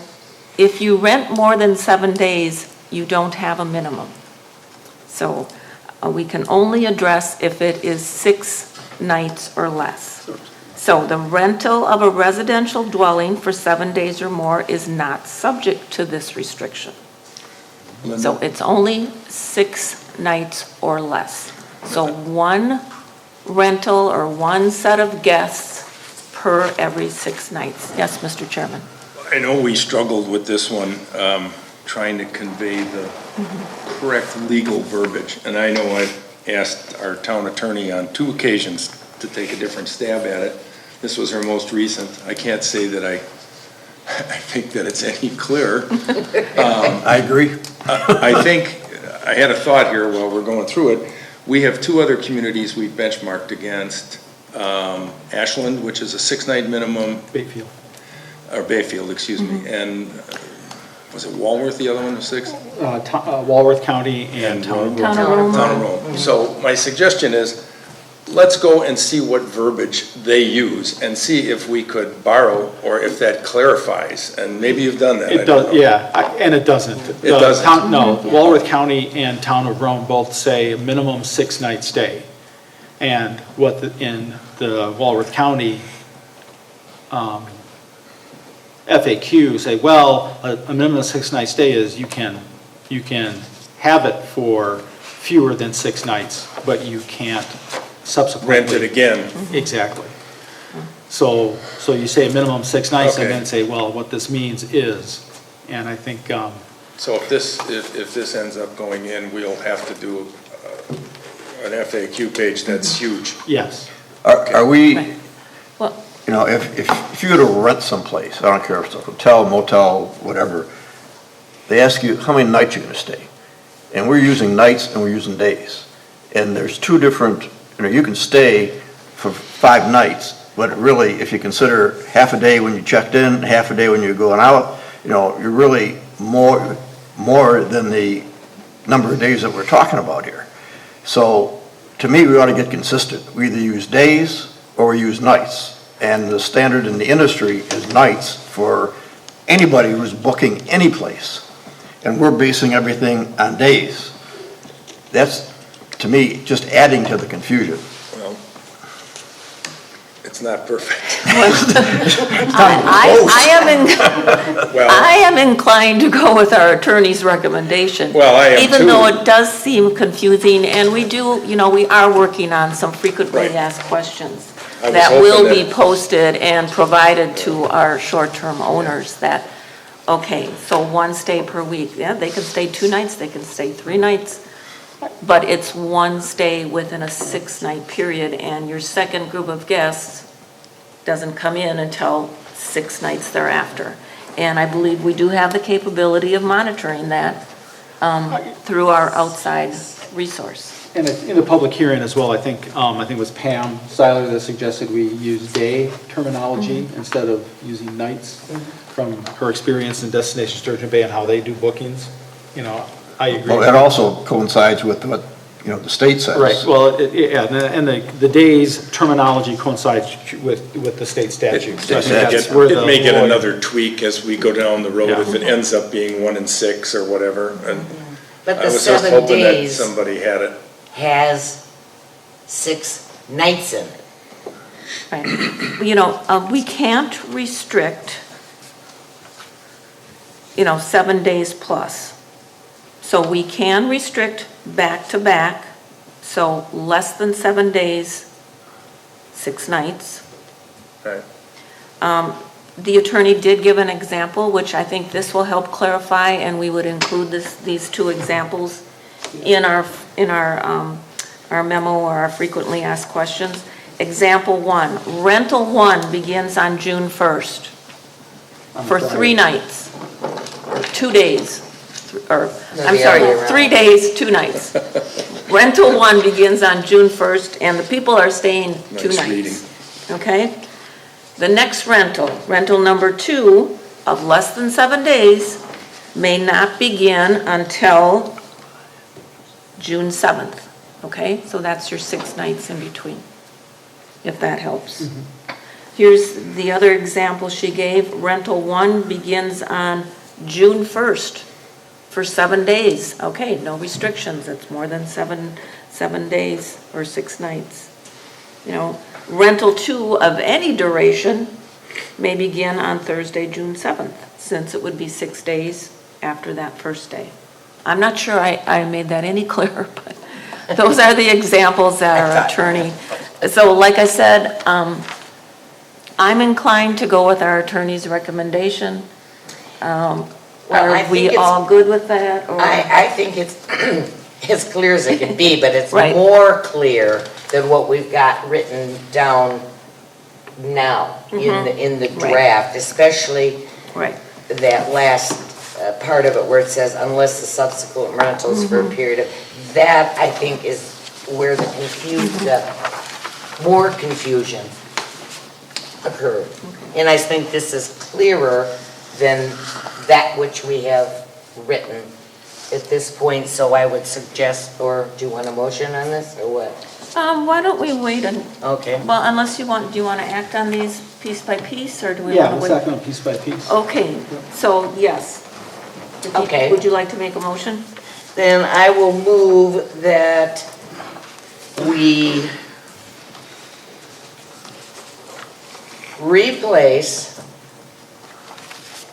if you rent more than 7 days, you don't have a minimum. So we can only address if it is 6 nights or less. So the rental of a residential dwelling for 7 days or more is not subject to this restriction. So it's only 6 nights or less. So one rental or one set of guests per every 6 nights. Yes, Mr. Chairman. I know we struggled with this one, trying to convey the correct legal verbiage. And I know I've asked our town attorney on 2 occasions to take a different stab at it. This was her most recent. I can't say that I think that it's any clearer. I agree. I think, I had a thought here while we're going through it. We have 2 other communities we've benchmarked against. Ashland, which is a 6-night minimum. Bayfield. Or Bayfield, excuse me. And was it Walworth, the other one was 6? Walworth County and Town of Rome. Town of Rome. So my suggestion is, let's go and see what verbiage they use and see if we could borrow or if that clarifies. And maybe you've done that. It does, yeah, and it doesn't. It doesn't? No, Walworth County and Town of Rome both say a minimum 6-night stay. And in the Walworth County FAQ say, well, a minimum 6-night stay is you can have it for fewer than 6 nights, but you can't subsequently. Rent it again. Exactly. So you say a minimum 6 nights and Okay. then say, well, what this means is, and I think, So if this ends up going in, we'll have to do an FAQ page that's huge. yes. Are we, you Well, know, if you go to rent someplace, I don't care if it's a hotel, motel, whatever, they ask you how many nights you're gonna stay. And we're using nights and we're using days. And there's 2 different, you can stay for 5 nights, but really, if you consider half a day when you checked in, half a day when you're going out, you're really more than the number of days that we're talking about here. So, to me, we ought to get consistent. We either use days or we use nights. And the standard in the industry is nights for anybody who's booking any place. And we're basing everything on days. That's, to me, just adding to the confusion. Well, it's not perfect. I am inclined to go with our attorney's recommendation. Well, I am Even too. though it does seem confusing, and we do, we are working on some frequently Right. asked questions I was that hoping will that- be posted and provided to our short-term owners that, okay, so 1 stay per week. Yeah, they can stay 2 nights, they can stay 3 nights, but it's 1 stay within a 6-night period, and your second group of guests doesn't come in until 6 nights thereafter. And I believe we do have the capability of monitoring that through our outside resource. And in the public hearing as well, I think it was Pam Seiler that suggested we use day terminology instead of using nights from her experience in Destination Sturgeon Bay and how they do bookings. I agree. Well, that also coincides with what, the state says. Right, well, and the days terminology coincides with the state statute. So I think that's where It may get the- another tweak as we go down the road Yeah. if it ends up being 1 and 6 or whatever. And But I the was just 7 hoping that days somebody had it. has 6 nights in it. Right. We can't restrict, 7 days plus. So we can restrict back-to-back, so less than 7 days, 6 nights. Right. The attorney did give an example, which I think this will help clarify, and we would include these 2 examples in our memo or our frequently asked questions. Example 1, rental 1 begins on June 1st for 3 nights, or 2 days, or, I'm the sorry, other way around. 3 days, 2 nights. Rental 1 begins on June 1st, and the people are staying 2 Nice nights. reading. Okay? The next rental, rental number 2 of less than 7 days, may not begin until June 7th, okay? So that's your 6 nights in between, if that helps. Here's the other example she gave. Rental 1 begins on June 1st for 7 days. Okay, no restrictions, it's more than seven days or 6 nights. You know, rental 2 of any duration may begin on Thursday, June 7th, since it would be 6 days after that first day. I'm not sure I made that any clearer, but those are the examples that our attorney. So like I said, I'm inclined to go with our attorney's recommendation. I Are think we it's- all good with that? or- I think it's as clear as it can be, but it's Right. more clear than what we've got written down now in the Right. draft, especially Right, that last part of it where it says unless the subsequent rentals for a period of, that I think is where the more confusion occurred. And I think this is clearer than that which we have written at this point, so I would suggest, or do you want a motion on this, or what? why don't we wait Okay. well, unless do you want to act on these piece by piece, or do we Yeah, want let's to wait? act on piece by piece. Okay, so yes. Okay. Would you like to make a motion? Then I will move that we replace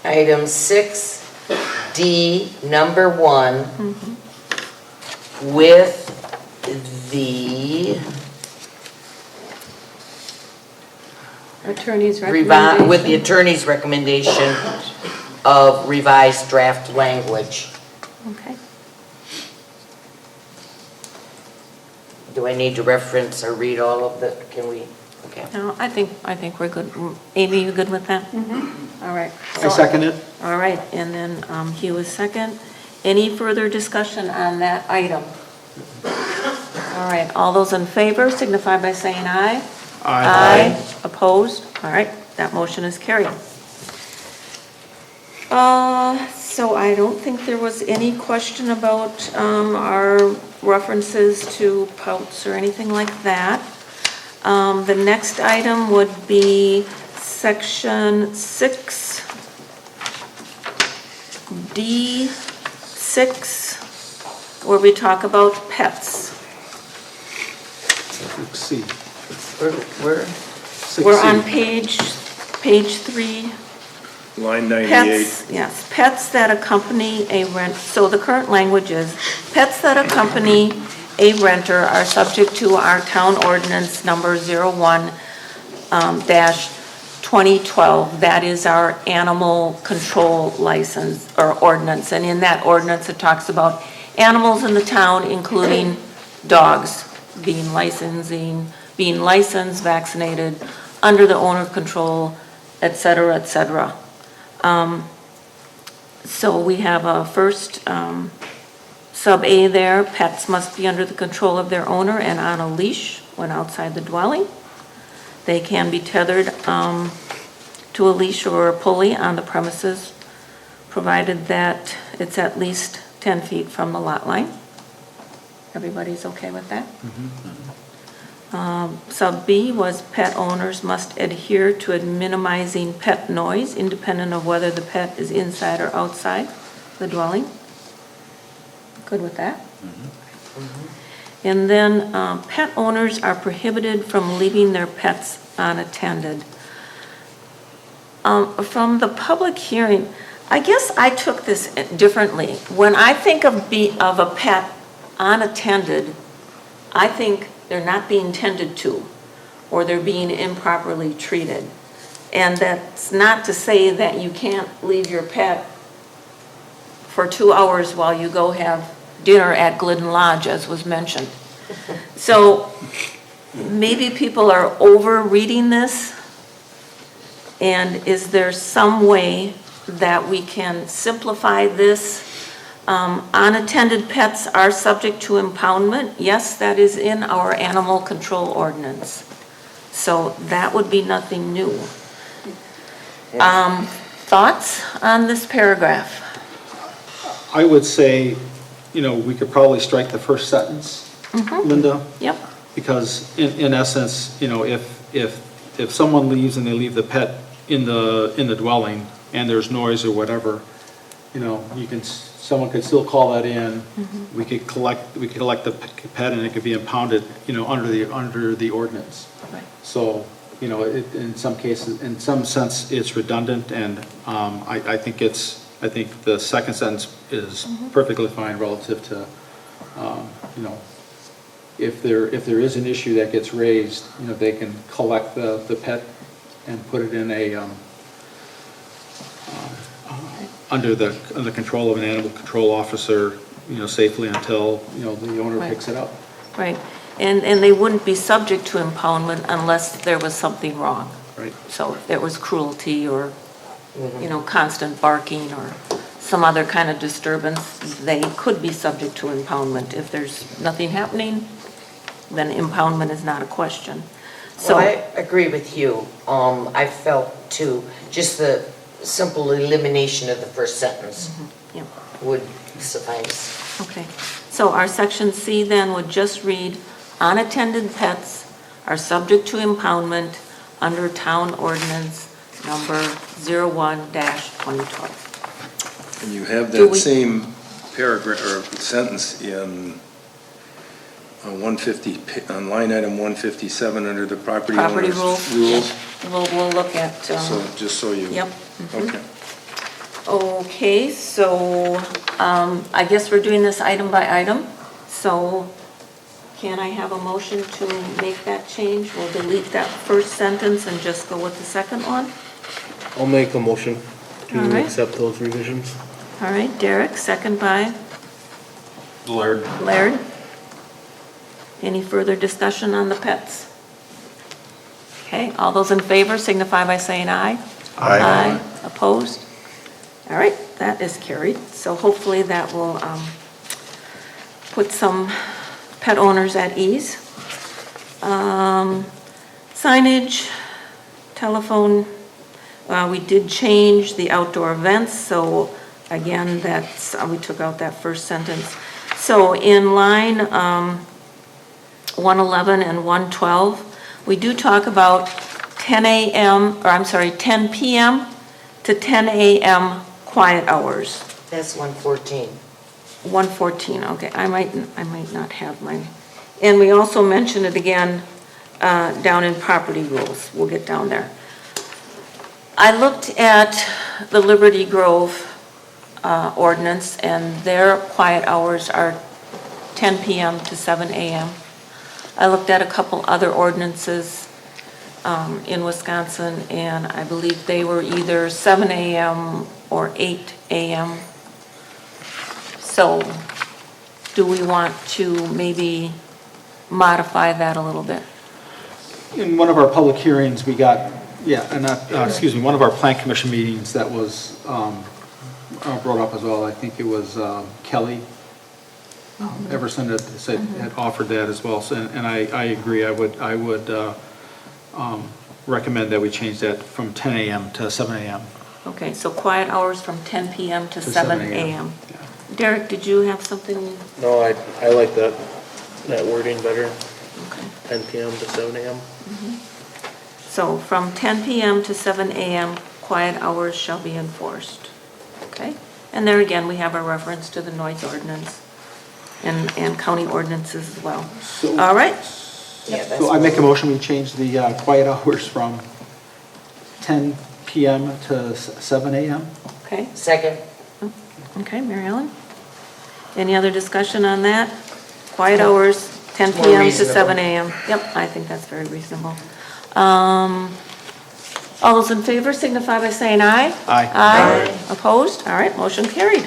item 6D, number 1, with the Attorney's with the recommendation. attorney's recommendation of revised draft language. Okay. Do I need to reference or read all of the, can we, okay. No, I think we're good. Amy, you good with that? All right. I second it. All right, and then Hugh is second. Any further discussion on that item? All right, all those in favor signify by saying aye. Aye. Opposed? All right, that motion is carried. So I don't think there was any question about our references to pouts or anything like that. The next item would be section 6D6, where we talk about pets. Let's see. We're We're on page 3. Line 98. Pets, yes, pets that accompany a rent, so the current language is, pets that accompany a renter are subject to our town ordinance number 01-2012. That is our animal control license or ordinance. And in that ordinance, it talks about animals in the town, including dogs, being licensed, vaccinated, under the owner control, et cetera, et cetera. So we have a first sub A there, pets must be under the control of their owner and on a leash when outside the dwelling. They can be tethered to a leash or a pulley on the premises, provided that it's at least 10 feet from the lot line. Everybody's okay with that? Sub B was pet owners must adhere to minimizing pet noise independent of whether the pet is inside or outside the dwelling. Good with that? And then pet owners are prohibited from leaving their pets unattended. From the public hearing, I guess I took this differently. When I think of a pet unattended, I think they're not being tended to, or they're being improperly treated. And that's not to say that you can't leave your pet for 2 hours while you go have dinner at Glidden Lodge, as was mentioned. So maybe people are over-reading this, and is there some way that we can simplify this? Unattended pets are subject to impoundment. Yes, that is in our animal control ordinance. So that would be nothing new. Thoughts on this paragraph? I would say, we could probably strike the first sentence, Linda. Yep, Because in essence, if someone leaves and they leave the pet in the dwelling and there's noise or whatever, someone could still call that in. We could collect the pet and it could be impounded, under the ordinance. right, So, in some cases, in some sense, it's redundant and, I think the second sentence is perfectly fine relative to, if there is an issue that gets raised, they can collect the pet and put it in under the control of an animal control officer, safely until, the owner Right. picks it up. right. And they wouldn't be subject to impoundment unless there was something wrong. Right. So if there was cruelty or, constant barking or some other kind of disturbance, they could be subject to impoundment. If there's nothing happening, then impoundment is not a question. So, Well, I agree with you. I felt too, just the simple elimination of the first sentence yeah, would suffice. okay. So our section C then would just read, unattended pets are subject to impoundment under town ordinance number 01-2012. And you have Do that we- same paragraph or sentence in 150, on line item 157 under the property Property owner's rules. We'll look at, So, just so you. yep. Okay. Okay, so I guess we're doing this item by item. So can I have a motion to make that change? We'll delete that first sentence and just go with the second one. I'll make a motion All to right. accept those revisions. All right, Derek, second by Laird. Laird. Any further discussion on the pets? Okay, all those in favor signify by saying aye. Aye. Opposed? All right, that is carried. So hopefully that will put some pet owners at ease. Signage, telephone, we did change the outdoor events, so again, we took out that first sentence. So in line 111 and 112, we do talk about 10 p.m. to 10 a.m. quiet hours. That's 114. 114, okay, I might not have my, and we also mentioned it again down in property rules, we'll get down there. I looked at the Liberty Grove ordinance, and their quiet hours are 10 p.m. to 7 a.m. I looked at a couple other ordinances in Wisconsin, and I believe they were either 7 a.m. or 8 a.m. So do we want to maybe modify that a little bit? In one of our public hearings, we got, one of our plan commission meetings that was brought up as well. I think it was Kelly Everson that said, had offered that as well. So, and I agree, I would recommend that we change that from 10 a.m. to 7 a.m. Okay, so quiet hours from 10 p.m. to To 7 7 a.m. Derek, did you have something? No, I like that wording better, Okay. 10 p.m. to 7 a.m. So from 10 p.m. to 7 a.m., quiet hours shall be enforced. Okay? And there again, we have a reference to the noise ordinance and county ordinances as well. All right? Yeah, that's So I make a motion, we change the quiet hours from 10 p.m. to 7 a.m. Okay? Second. Okay, Mary Ellen? Any other discussion on that? Quiet hours, 10 It's more p.m. to reasonable. 7 a.m. Yep, I think that's very reasonable. All those in favor signify by saying aye. Aye. Aye. Opposed? All right, motion carried.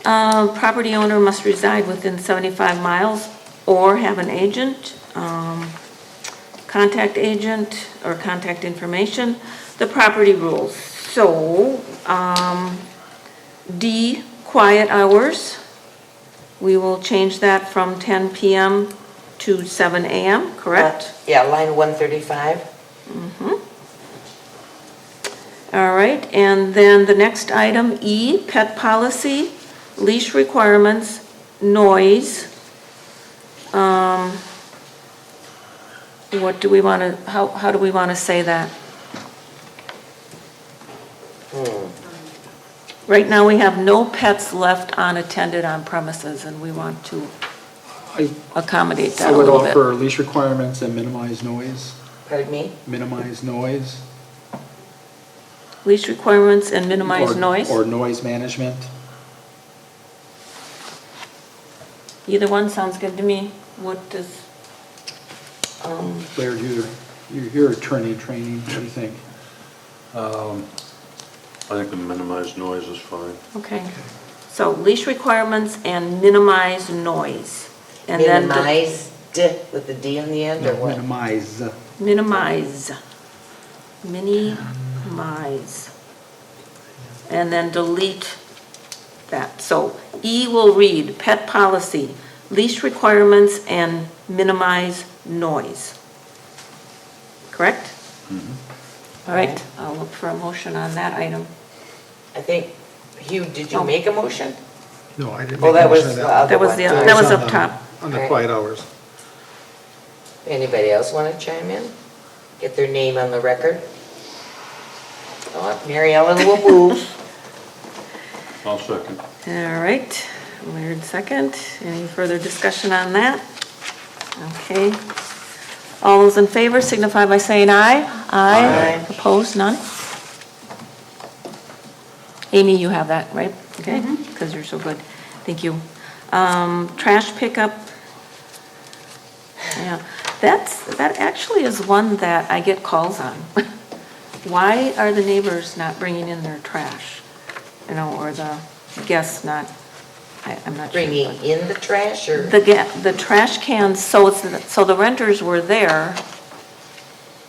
Property owner must reside within 75 miles or have an agent, contact agent, or contact information, the property rules. So, D, quiet hours, we will change that from 10 p.m. to 7 a.m., correct? Yeah, line 135. All right, and then the next item, E, pet policy, leash requirements, noise. What do we want to, how do we want to say that? Right now, we have no pets left unattended on premises, and we want to accommodate that I a would little bit. offer leash requirements and minimize noise, Pardon me? minimize noise. Leash requirements and minimize or- noise? Or noise management. Either one sounds good to me. What does, Claire, you're attorney training, what do you think? I think the minimized noise is fine. okay. So leash requirements and minimize noise. And then the- Minimized with the D on the end, or what? Minimize. Minimize. Minimize. And then delete that. So E will read, pet policy, leash requirements and minimize noise. Correct? All right, I'll look for a motion on that item. I think, Hugh, did you Oh. make a motion? No, I didn't Oh, make a that was motion of the that. other That was one. the, Sorry. that was up top. On the Right. quiet hours. Anybody else want to chime in? Get their name on the record? Oh, Mary Ellen will move. I'll second. All right, Laird second. Any further discussion on that? Okay. All those in favor signify by saying aye. Aye. Opposed, none? Amy, you have that, right? Okay, because you're so good. Thank you. Trash pickup. Yeah, that actually is one that I get calls on. Why are the neighbors not bringing in their trash? You know, or the guests not, I'm not sure. Bringing but- in the trash, or? the trash cans, so the renters were there,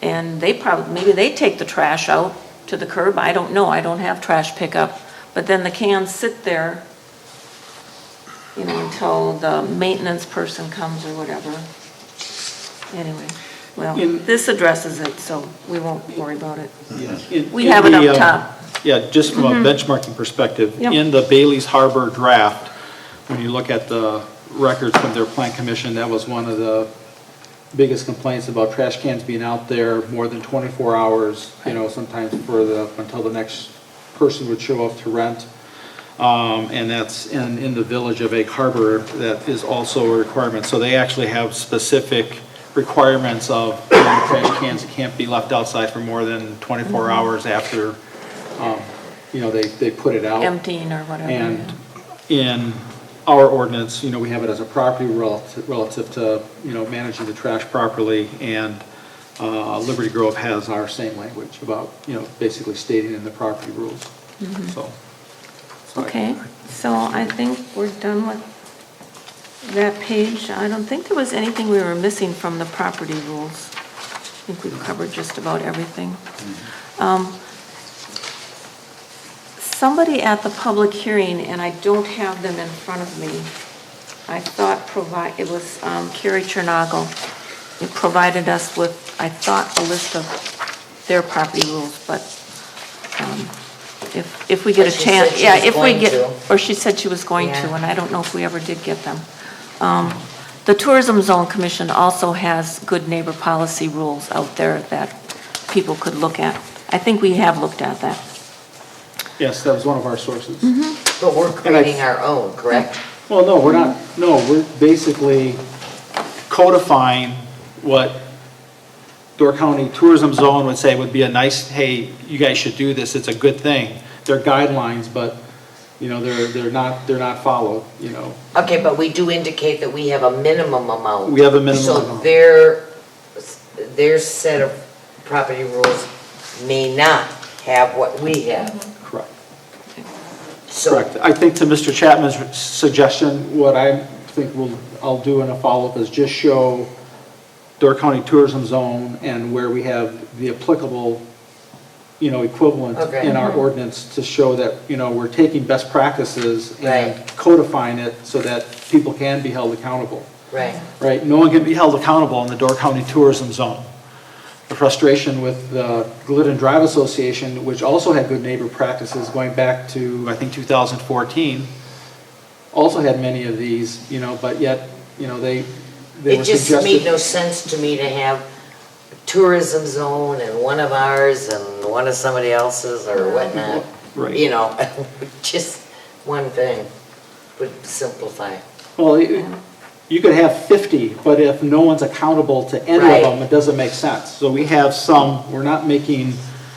and they probably, maybe they take the trash out to the curb, I don't know, I don't have trash pickup, but then the cans sit there, you know, until the maintenance person comes or whatever. Anyway, well, In- this addresses it, so we won't worry about it. We In have it the, up top. Yeah, just from a benchmarking perspective, Yep. in the Bailey's Harbor draft, when you look at the records from their plan commission, that was one of the biggest complaints about trash cans being out there more than 24 hours, you know, sometimes until the next person would show up to rent. And that's in the village of Egg Harbor, that is also a requirement. So they actually have specific requirements of, you know, trash cans can't be left outside for more than 24 hours after, you know, they put it out. Emptying or whatever. And in our ordinance, you know, we have it as a property relative to, you know, managing the trash properly, and Liberty Grove has our same language about, you know, basically stating in the property rules, so. Okay, so I think we're done with that page. I don't think there was anything we were missing from the property rules. I think we've covered just about everything. Somebody at the public hearing, and I don't have them in front of me, I thought it was Carrie Chernagle. It provided us with, I thought, a list of their property rules, but if we get Or a she chance. said she Yeah, was if we going get, to. or she said she was going to, Yeah. and I don't know if we ever did get them. The Tourism Zone Commission also has good neighbor policy rules out there that people could look at. I think we have looked at that. Yes, that was one of our sources. But we're creating our own, correct? Well, no, we're not, no, we're basically codifying what Door County Tourism Zone would say would be a nice, hey, you guys should do this, it's a good thing. They're guidelines, but, you know, they're not followed, you know. Okay, but we do indicate that we have a minimum amount. We have a minimum So amount. their set of property rules may not have what we have. Correct. So, Correct. I think to Mr. Chapman's suggestion, what I think I'll do in a follow-up is just show Door County Tourism Zone and where we have the applicable, you know, equivalent Okay. in our ordinance to show that, you know, we're taking best practices and Right. codifying it so that people can be held accountable. right. Right? No one can be held accountable in the Door County Tourism Zone. frustration with the Glidden Drive Association, which also had good neighbor practices going back to, I think, 2014. Also had many of these, but yet, they were It just made suggested. no sense to me to have a tourism zone and one of ours and one of somebody else's or whatnot. Right. Just one thing would simplify. Well, you could have 50, but if no one's accountable to any Right. of them, it doesn't make sense. So we have some, we're not making,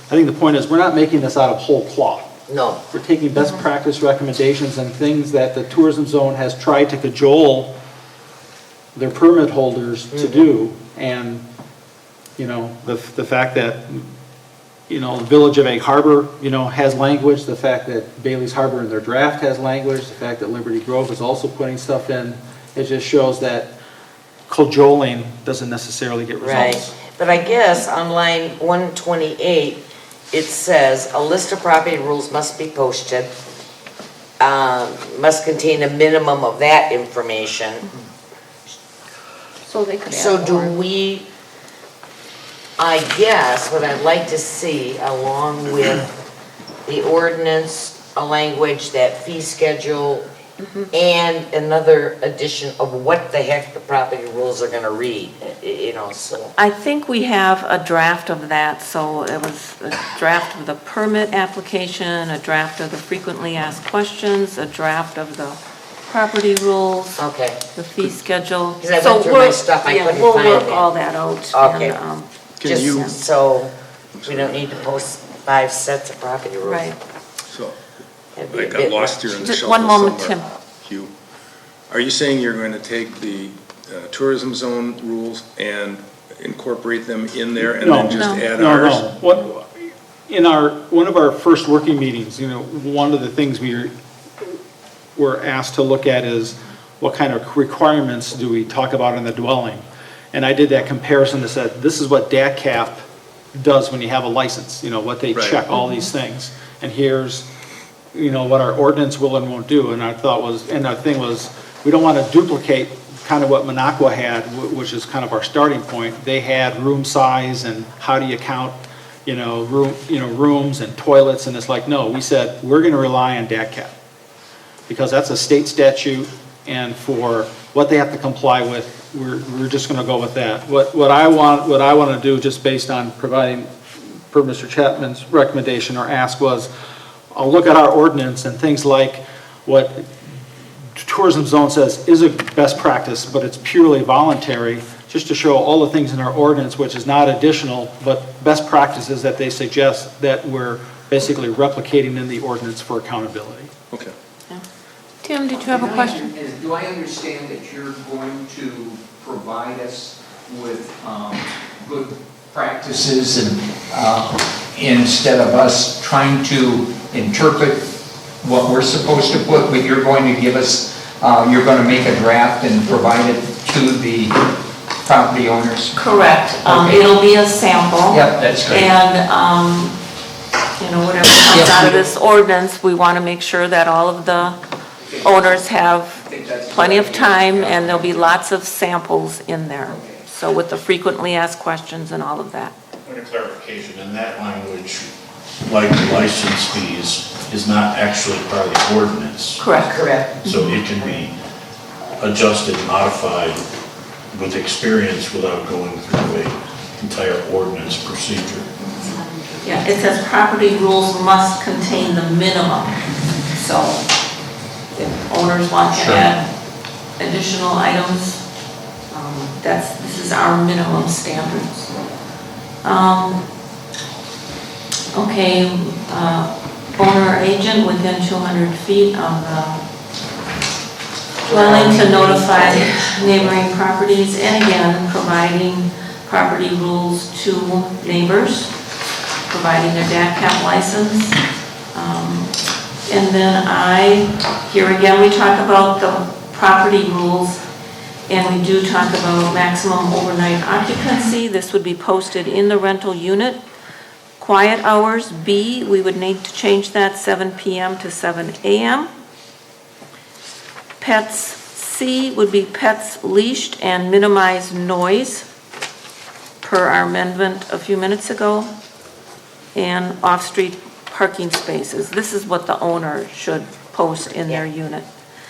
I think the point is, we're not making this out of whole cloth. No, We're taking best practice recommendations and things that the tourism zone has tried to cajole their permit holders to do. And, the fact that, the Village of Egg Harbor, has language, the fact that Bailey's Harbor in their draft has language, the fact that Liberty Grove is also putting stuff in, it just shows that cajoling doesn't necessarily get right. results. But I guess on line 128, it says, a list of property rules must be posted, must contain a minimum of that information. So they could add So do more. we, I guess, what I'd like to see, along with the ordinance, a language, that fee schedule, and another addition of what the heck the property rules are gonna read, so. I think we have a draft of that, so it was a draft of the permit application, a draft of the frequently asked questions, a draft of the property rules, Okay, the fee schedule. 'Cause I went So through my we're- stuff, I yeah, couldn't we'll find work it. all that out. Okay. And, just so we don't need to post 5 sets of property rules. right. So, That'd be I a got bit lost much. here in the Just shuffle one moment, somewhere. Hugh, are you saying you're going to take the tourism zone rules and incorporate them in there and then just No. add No, ours? no. One of our first working meetings, one of the things we were asked to look at is what kind of requirements do we talk about in the dwelling? And I did that comparison that said, this is what DATCAP does when you have a license, what they Right. check, all these things. And here's, what our ordinance will and won't do. And our thing was, we don't want to duplicate kind of what Minocqua had, which is kind of our starting point. They had room size and how do you count, rooms and toilets, and it's like, no, we said, we're going to rely on DATCAP. Because that's a state statute, and for what they have to comply with, we're just going to go with that. What I want to do, just based on providing, per Mr. Chapman's recommendation or ask, was, I'll look at our ordinance and things like what tourism zone says is a best practice, but it's purely voluntary, just to show all the things in our ordinance, which is not additional, but best practices that they suggest that we're basically replicating in the ordinance for accountability. Okay. Tim, did you have a question? Do I understand that you're going to provide us with good practices and instead of us trying to interpret what we're supposed to put, but you're going to give us, you're going to make a draft and provide it to the property owners? Correct. Okay. It'll be a sample. Yep, that's great. And, whatever comes out of this ordinance, we want to make sure that all of the owners have plenty of time, and there'll be lots of samples in there. So with the frequently asked questions and all of that. Point of clarification, in that language, like the license fees, is not actually part of the ordinance. Correct. Correct. So it can be adjusted, modified with experience without going through an entire ordinance procedure. Yeah, it says property rules must contain the minimum. So if owners want to Sure. add additional items, this is our minimum standards. Okay, owner or agent within 200 feet of the dwelling to notify neighboring properties, and again, providing property rules to neighbors, providing their DATCAP license. And then here again, we talk about the property rules, and we do talk about maximum overnight occupancy. This would be posted in the rental unit. Quiet hours, B, we would need to change that 7 p.m. to 7 a.m. Pets, C, would be pets leashed and minimize noise per our amendment a few minutes ago, and off-street parking spaces. This is what the owner should post in their unit.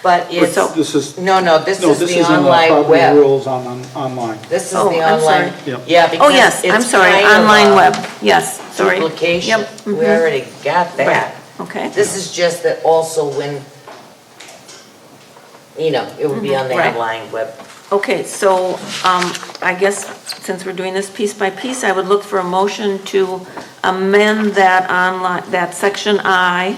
But it's, So- This is, no, this no, is this the is in the online property web. rules online. This is Oh, the I'm online. sorry. Yep. Yeah, Oh, because yes, I'm it's sorry, kind of online a web, yes, sorry. Duplication. Yep, We mhm. already got that. Okay. This is just that also when, it would be on the Right. online web. Okay, so I guess since we're doing this piece by piece, I would look for a motion to amend that online, that section I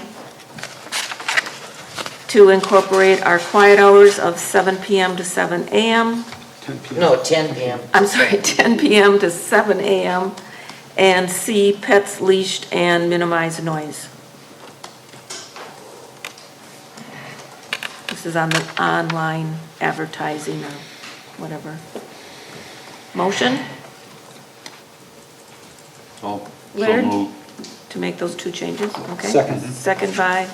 to incorporate our quiet hours of 7 PM to 7 AM. 10 p.m. No, 10 PM. I'm sorry, 10 PM to 7 AM, and C, pets leashed and minimize noise. This is on the online advertising or whatever. Motion So Laird? moved. to make those two changes, okay? Second. Second by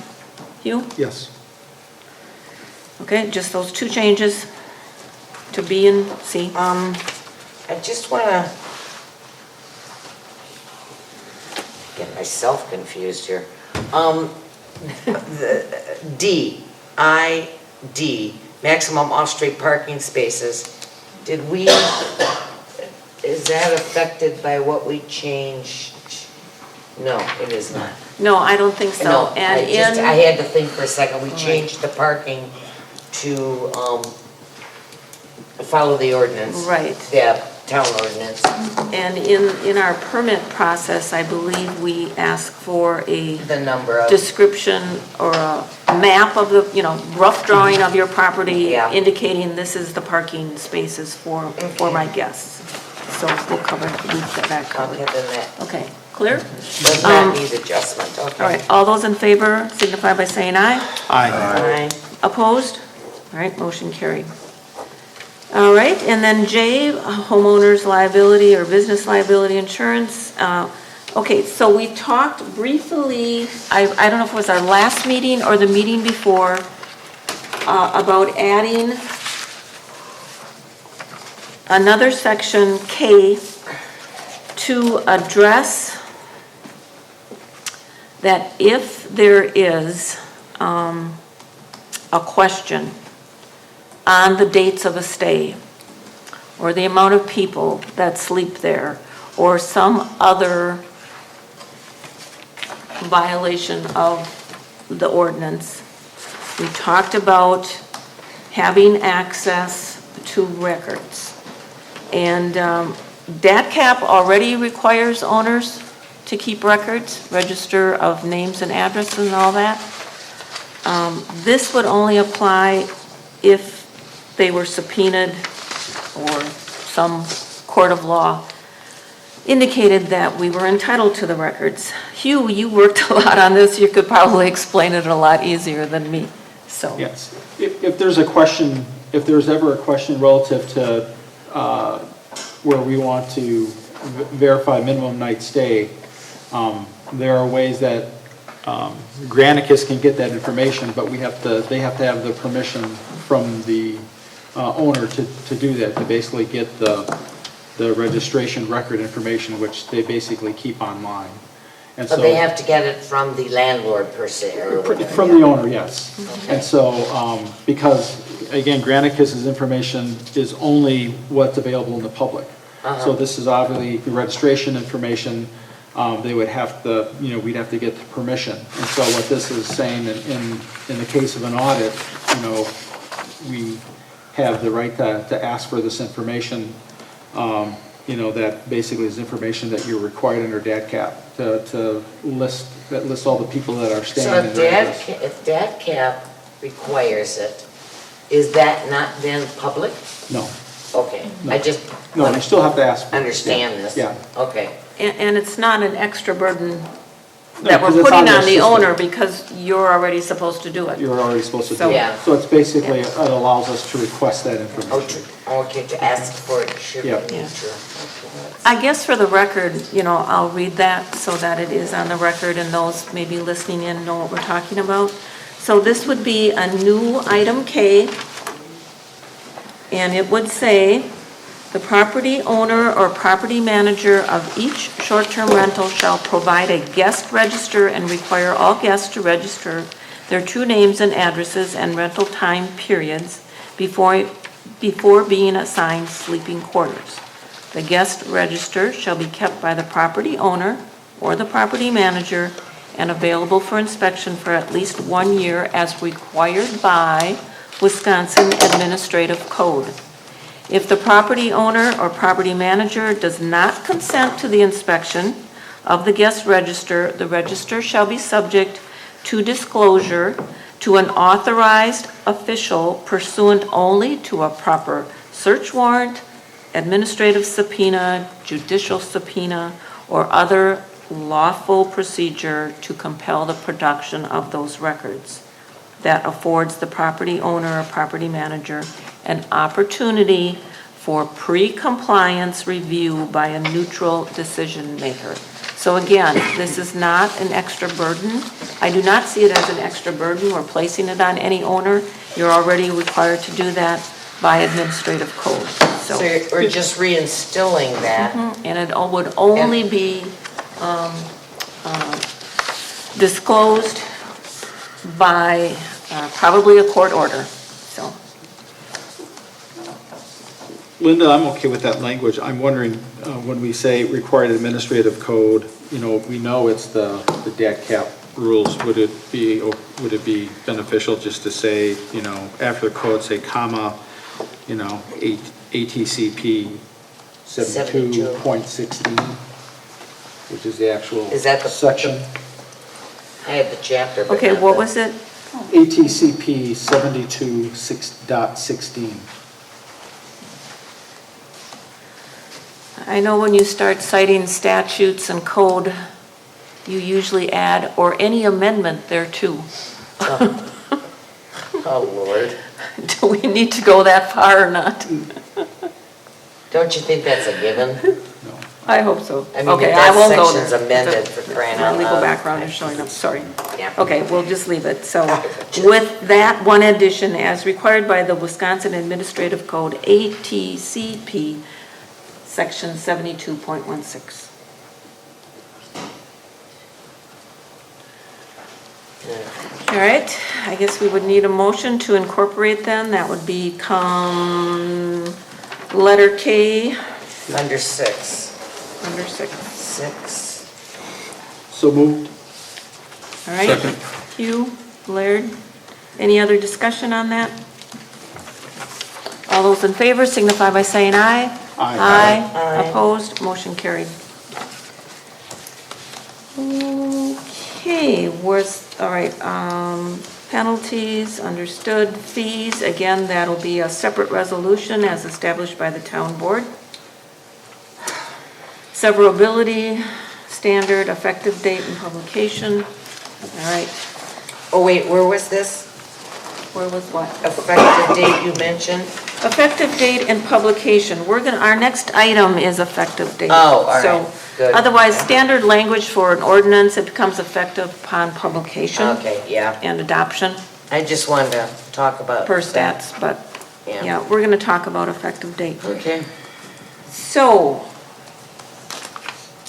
Hugh? Yes. Okay, just those two changes to B and C. I just want to get myself confused here. The D, maximum off-street parking spaces. Is that affected by what we changed? No, it is not. No, I don't think so. No, And I in, had to think for a second. We changed the parking to follow the ordinance. Right. Yeah, town ordinance. and in our permit process, I believe we ask for a The number of, description or a map of the, rough drawing of your property Yeah. indicating this is the parking spaces for my guests. So we'll cover that okay, covered. then that Okay, clear? does not need adjustment, okay. All right, all those in favor signify by saying aye. Aye. Aye. Opposed? All right, motion carried. All right, and then J, homeowners liability or business liability insurance. Okay, so we talked briefly, I don't know if it was our last meeting or the meeting before, about adding another section, K, to address that if there is a question on the dates of a stay, or the amount of people that sleep there, or some other violation of the ordinance. We talked about having access to records. And DATCAP already requires owners to keep records, register of names and addresses and all that. This would only apply if they were subpoenaed or some court of law indicated that we were entitled to the records. Hugh, you worked a lot on this. You could probably explain it a lot easier than me, so. Yes. If there's a question, if there's ever a question relative to where we want to verify minimum night stay, there are ways that Granicus can get that information, but they have to have the permission from the owner to do that, to basically get the registration record information, which they basically keep online. And But so, they have to get it from the landlord per se, or whatever. from the owner, yes. And so, because, again, Granicus's information is only what's available in the public. So this is obviously the registration information, they would have to, we'd have to get the permission. And so what this is saying, in the case of an audit, we have the right to ask for this information, that basically is information that you're required under DATCAP to list all the people that are staying So in the address. if DATCAP requires it, is that not then public? No, Okay, No. I just no, want you to still have to ask. for it. understand this. Yeah. Okay. And it's not an extra burden No, that we're 'cause it's putting their on the system. owner because you're already supposed to do it. You're already supposed to do So- it. Yeah. So it's basically, it allows us to request that Oh, information. okay, to ask for it should be Yeah. true. Yeah. Okay, I guess for the record, I'll read that so that it is on the record and those maybe listening in know what we're talking about. So this would be a new item K, and it would say, The property owner or property manager of each short-term rental shall provide a guest register and require all guests to register their true names and addresses and rental time periods before being assigned sleeping quarters. The guest register shall be kept by the property owner or the property manager and available for inspection for at least 1 year as required by Wisconsin Administrative Code. If the property owner or property manager does not consent to the inspection of the guest register, the register shall be subject to disclosure to an authorized official pursuant only to a proper search warrant, administrative subpoena, judicial subpoena, or other lawful procedure to compel the production of those records that affords the property owner or property manager an opportunity for pre-compliance review by a neutral decision maker. So again, this is not an extra burden. I do not see it as an extra burden. We're placing it on any owner. You're already required to do that by administrative code. So we're just reinstilling that. And it would only be disclosed by probably a court order, so. Linda, I'm okay with that language. I'm wondering, when we say required administrative code, we know it's the DAT rules. Would it be beneficial just to say, after the code, say comma, ATCP 72.16, which is the actual Is that the section? I have the chapter. but Okay, not what the- was it? ATCP 72.16. I know when you start citing statutes and code, you usually add, or any amendment thereto. Oh, Lord. Do we need to go that far or not? Don't you think that's a given? I hope so. I mean, Okay, if I that won't go section's there. amended for crying My out legal loud. background is showing up, sorry. Yeah. Okay, we'll just leave it. So with that one addition, as required by the Wisconsin Administrative Code, ATCP, Section 72.16. All right, I guess we would need a motion to incorporate then. That would become letter K, Under 6. under 6. 6. So moved. All right, Hugh, Laird, any other discussion on that? All those in favor signify by saying aye. Aye. Aye. Aye. Opposed, motion carried. Okay, all right, penalties, understood, fees, again, that'll be a separate resolution as established by the town board. Severability, standard, effective date and publication. All right, Oh, wait, where was this? where was what? Effective date you mentioned? Effective date and publication. Our next item is effective date. Oh, all right, So, good. otherwise, standard language for an ordinance, it becomes effective upon publication Okay, yeah. and adoption I just wanted to talk about per that. stats, but, Yeah. yeah, we're gonna talk about effective date. Okay. So,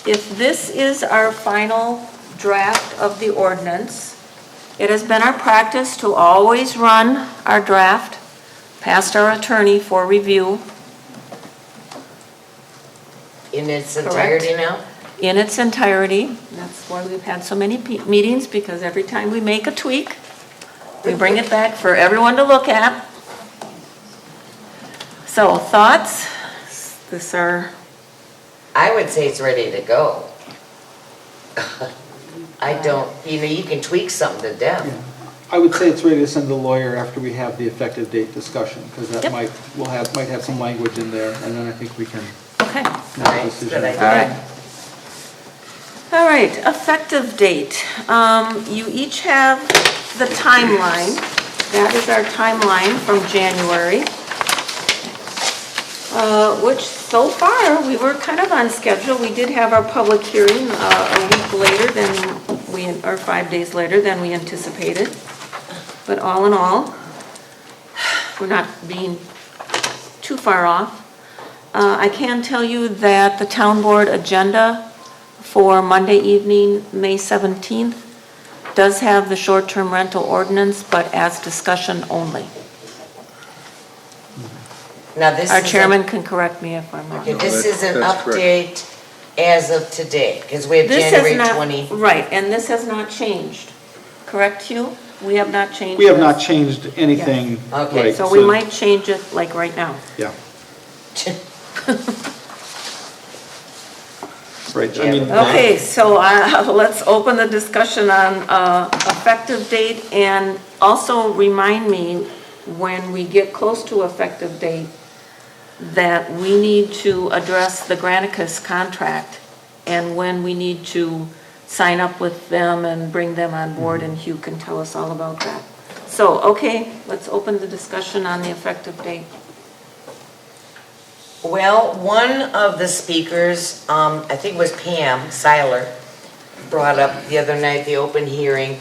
if this is our final draft of the ordinance, it has been our practice to always run our draft past our attorney for review In its Correct. entirety now? in its entirety. That's why we've had so many meetings, because every time we make a tweak, we bring it back for everyone to look at. So, thoughts? This are, I would say it's ready to go. I don't, you can tweak something to death. I would say it's ready to send to the lawyer after we have the effective date discussion, because that Yep. might have some language in there, and then I think we can okay. make a Right, decision. good idea. All right. All right, effective date. You each have the timeline. That is our timeline from January, which so far, we were kind of on schedule. We did have our public hearing a week later or 5 days later than we anticipated. But all in all, we're not being too far off. I can tell you that the town board agenda for Monday evening, May 17th, does have the short-term rental ordinance, but as discussion only. Now, this Our is, chairman can correct me if I'm wrong. okay, this is an That's correct. update as of today, because we have This has January not- 20. Right, and this has not changed, correct, Hugh? We have not changed We have not this. changed anything. Okay, right, So we might change it like right now. Yeah. Right, I mean. Okay, so let's open the discussion on effective date, and also remind me, when we get close to effective date, that we need to address the Granicus contract, and when we need to sign up with them and bring them on board, and Hugh can tell us all about that. So, okay, let's open the discussion on the effective date. Well, one of the speakers, I think it was Pam Seiler, brought up the other night, the open hearing,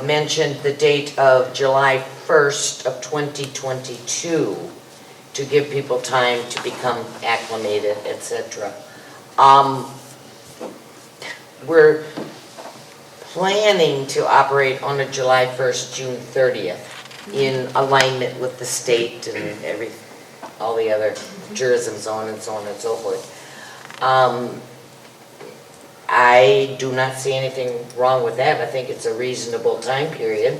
mentioned the date of July 1st of 2022 to give people time to become acclimated, etc. We're planning to operate on a July 1st, June 30th in alignment with the state and all the other tourism zone and so on and so forth. I do not see anything wrong with that. I think it's a reasonable time period.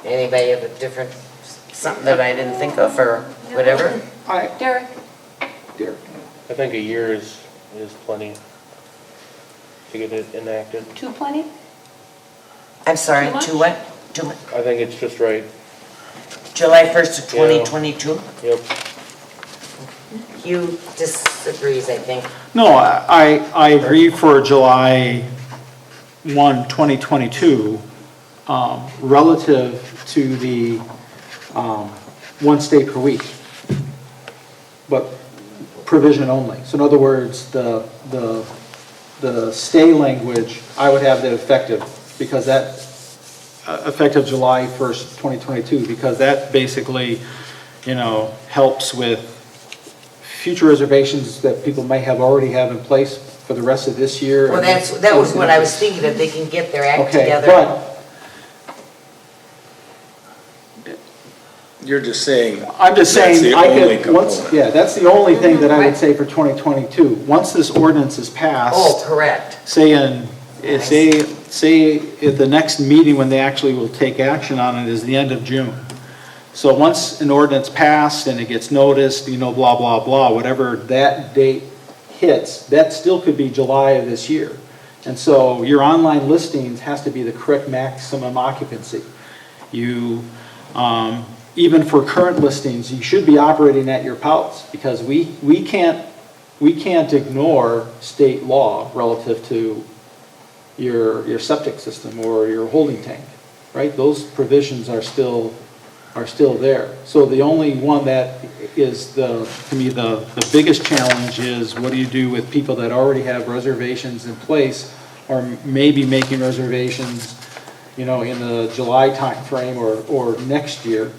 Anybody have a different, something that I didn't think of or whatever? Derek? I think a year is plenty to get it enacted. Too plenty? I'm sorry, Too much? to what? I think it's just right. July 1st of 2022? Yep. Hugh disagrees, I think. No, I agree for July 1, 2022, relative to the one stay per week, but provision only. So in other words, the stay language, I would have that effective, because that, effective July 1st, 2022, because that basically, helps with future reservations that people may already have in place for the rest of this year. Well, that was what I was thinking, if they can get their act Okay, together. but You're just saying. I'm just that's saying, the I only could, once, component. yeah, that's the only thing that I Right. would say for 2022. Once this ordinance is Oh, passed, correct. say at the next meeting when they actually will take action on it is the end of June. So once an ordinance passed and it gets noticed, blah, blah, blah, whatever that date hits, that still could be July of this year. And so your online listings has to be the correct maximum occupancy. You, even for current listings, you should be operating at your POUs, because we can't ignore state law relative to your septic system or your holding tank, right? Those provisions are still there. So the only one that is to me, the biggest challenge is, what do you do with people that already have reservations in place, or maybe making reservations, in the July timeframe or next year?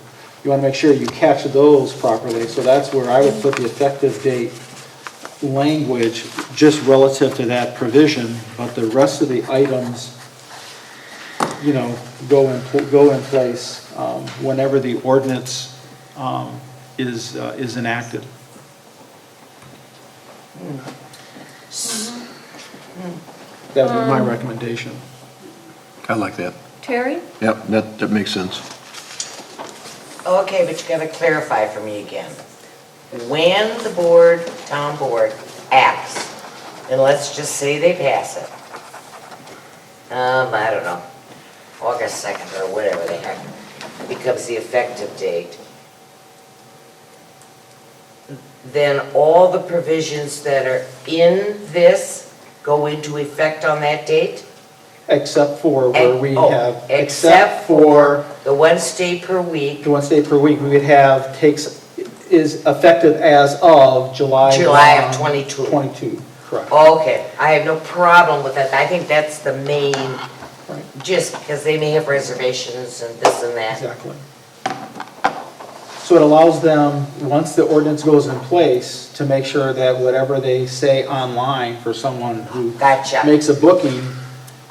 You want to make sure you catch those properly. So that's where I would put the effective date language, just relative to that provision, but the rest of the items, go in place whenever the ordinance is enacted. That would be my recommendation. I like that. Terry? Yep, that makes sense. Okay, but you gotta clarify for me again. When the town board acts, and let's just say they pass it, I don't know, August 2nd or whatever they have, becomes the effective date, then all the provisions that are in this go into effect on that date? Except for where we Oh, have, except for the one stay per week, the one stay per week, we would have is effective as of July. July of 22. 22, correct. Okay, I have no problem with that. I think that's the main, Right. just because they may have reservations and this and that. Exactly. So it allows them, once the ordinance goes in place, to make sure that whatever they say online for someone who Gotcha. makes a booking,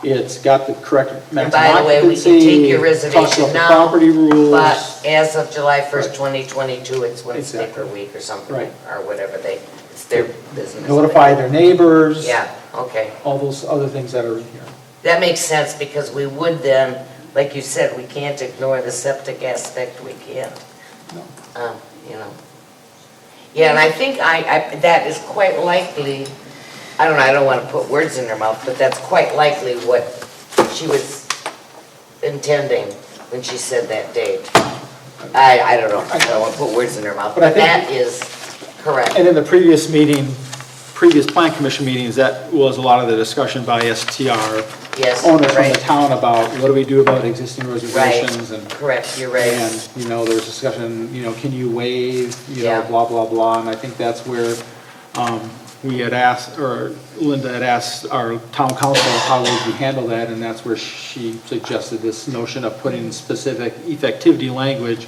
it's got the correct And maximum by the way, we can occupancy, take your talks reservation about the now, property rules. but as of July 1st, Right. 2022, it's Wednesday per Exactly. week or something, Right. or whatever it's their business. Notify their neighbors. Yeah, okay. All those other things that are in here. That makes sense, because we would then, like you said, we can't ignore the septic aspect, we can't. You know. Yeah, and I think that is quite likely, I don't want to put words in her mouth, but that's quite likely what she was intending when she said that date. I don't know, I don't want to put words in her mouth, But I but think- that is correct. And in the previous meeting, previous plan commission meetings, that was a lot of the discussion by STR Yes, owners from the right. town about what do we do about existing reservations and. Correct, you're right. And, there was discussion, can you waive, Yeah. blah, blah, blah, and I think that's where, we had asked, or Linda had asked our town council how would we handle that, and that's where she suggested this notion of putting specific effectivity language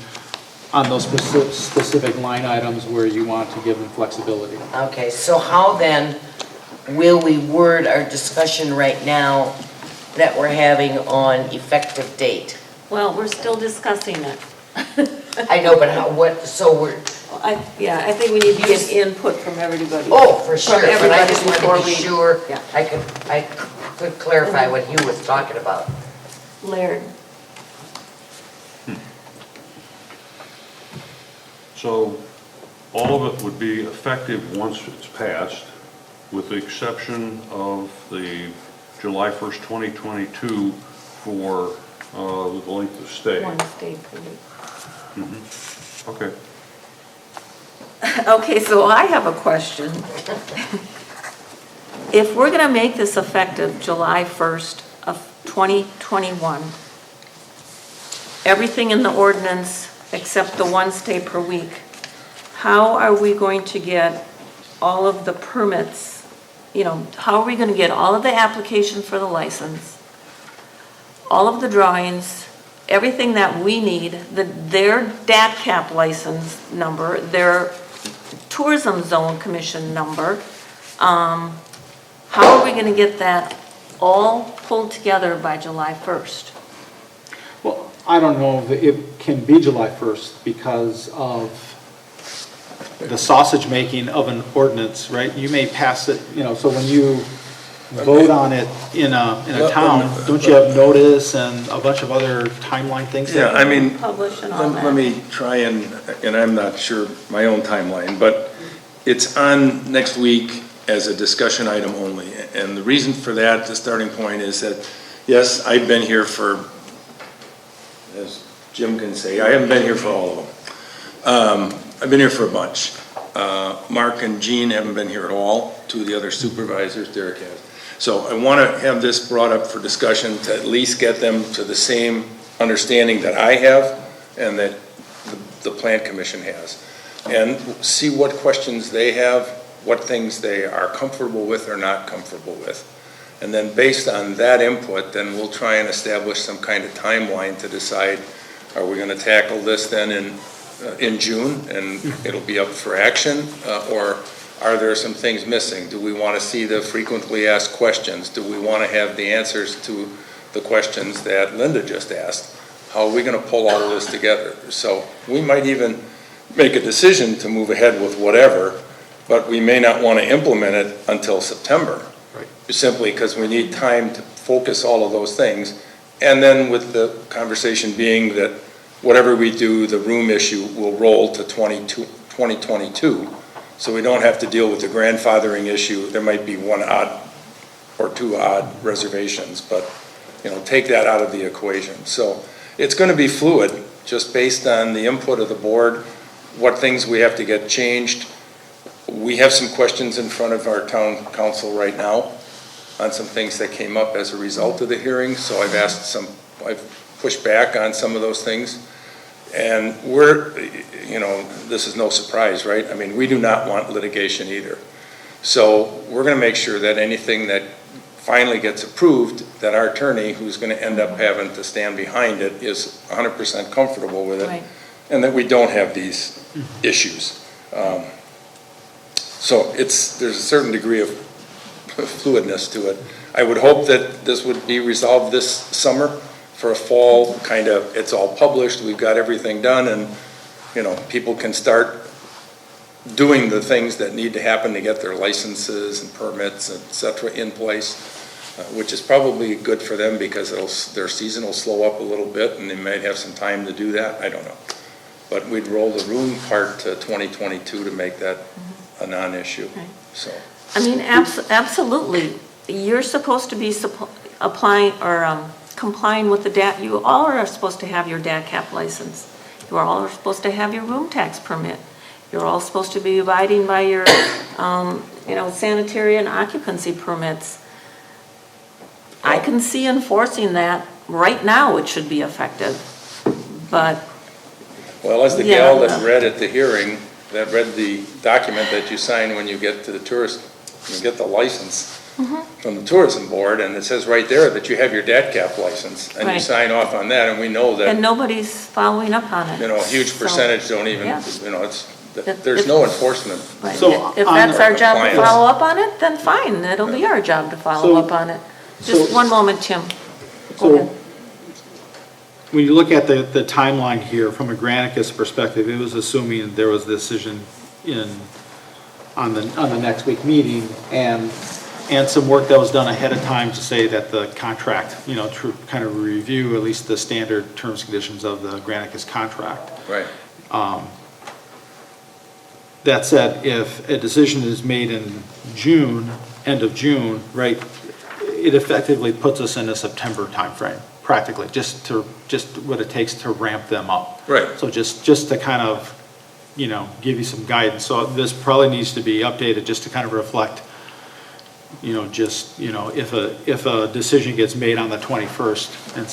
on those specific line items where you want to give them flexibility. Okay, so how then will we word our discussion right now that we're having on effective date? Well, we're still discussing it. I know, but I think we need to get input from everybody. oh, for sure, From but I everybody just wanted before to be we- sure Yeah. I could clarify what he was talking about. Laird, So all of it would be effective once it's passed, with the exception of the July 1st, 2022 for the length of stay. one state per week. Okay. Okay, so I have a question. If we're going to make this effective July 1st of 2021, everything in the ordinance except the one stay per week, how are we going to get all of the permits? How are we going to get all of the applications for the license, all of the drawings, everything that we need, their DATCAP license number, their tourism zone commission number? How are we going to get that all pulled together by July 1st? Well, I don't know if it can be July 1st because of the sausage making of an ordinance, right? You may pass it, so when you vote on it in a town, don't you have notice and a bunch of other timeline things? Yeah, I mean, Publish and all that. let me try and I'm not sure my own timeline, but it's on next week as a discussion item only. And the reason for that, the starting point is that, yes, I've been here for, as Jim can say, I haven't been here for all of them. I've been here for a bunch. Mark and Jean haven't been here at all, two of the other supervisors, Derek has. So I want to have this brought up for discussion to at least get them to the same understanding that I have and that the Plan Commission has. And see what questions they have, what things they are comfortable with or not comfortable with. And then based on that input, then we'll try and establish some kind of timeline to decide, are we going to tackle this then in June and it'll be up for action? Or are there some things missing? Do we want to see the frequently asked questions? Do we want to have the answers to the questions that Linda just asked? How are we going to pull all of this together? So we might even make a decision to move ahead with whatever, but we may not want to implement it until September. Right. Simply because we need time to focus all of those things. And then with the conversation being that whatever we do, the room issue will roll to 2022. So we don't have to deal with the grandfathering issue. There might be one odd or two odd reservations, but, take that out of the equation. So it's going to be fluid, just based on the input of the board, what things we have to get changed. We have some questions in front of our town council right now on some things that came up as a result of the hearing. So I've pushed back on some of those things. And this is no surprise, right? I mean, we do not want litigation either. So we're going to make sure that anything that finally gets approved, that our attorney, who's going to end up having to stand behind it, is 100% comfortable with it. Right. and that we don't have these issues. So there's a certain degree of fluidness to it. I would hope that this would be resolved this summer for a fall kind of, it's all published, we've got everything done, and, people can start doing the things that need to happen to get their licenses and permits, et cetera, in place, which is probably good for them because their season will slow up a little bit and they might have some time to do that. I don't know. But we'd roll the room part to 2022 to make that a non-issue, so. I mean, absolutely. You're supposed to be applying or complying with you all are supposed to have your DACAP license. You all are supposed to have your room tax permit. You're all supposed to be abiding by your, sanitary and occupancy permits. I can see enforcing that. Right now, it should be effective, but. Well, as the gal that read at the hearing, that read the document that you sign when you get to the you get the license from the tourism board, and it says right there that you have your DATCAP license, and you Right. sign off on that, and we know that. And nobody's following up on it. A huge So, percentage don't even, yeah. there's no enforcement. Right. So If on that's the our job to compliance. follow up on it, then fine, it'll be our job to follow So- up on it. Just so- one moment, Tim. Go So, ahead. when you look at the timeline here, from a Granicus perspective, it was assuming there was a decision on the next week meeting, and some work that was done ahead of time to say that the contract, to kind of review at least the standard terms and conditions of the Granicus contract. Right. That said, if a decision is made in June, end of June, right, it effectively puts us in a September timeframe, practically, just what it takes to ramp them up. Right. So just to kind of, give you some guidance. So this probably needs to be updated just to kind of reflect, if a decision gets made on the 21st and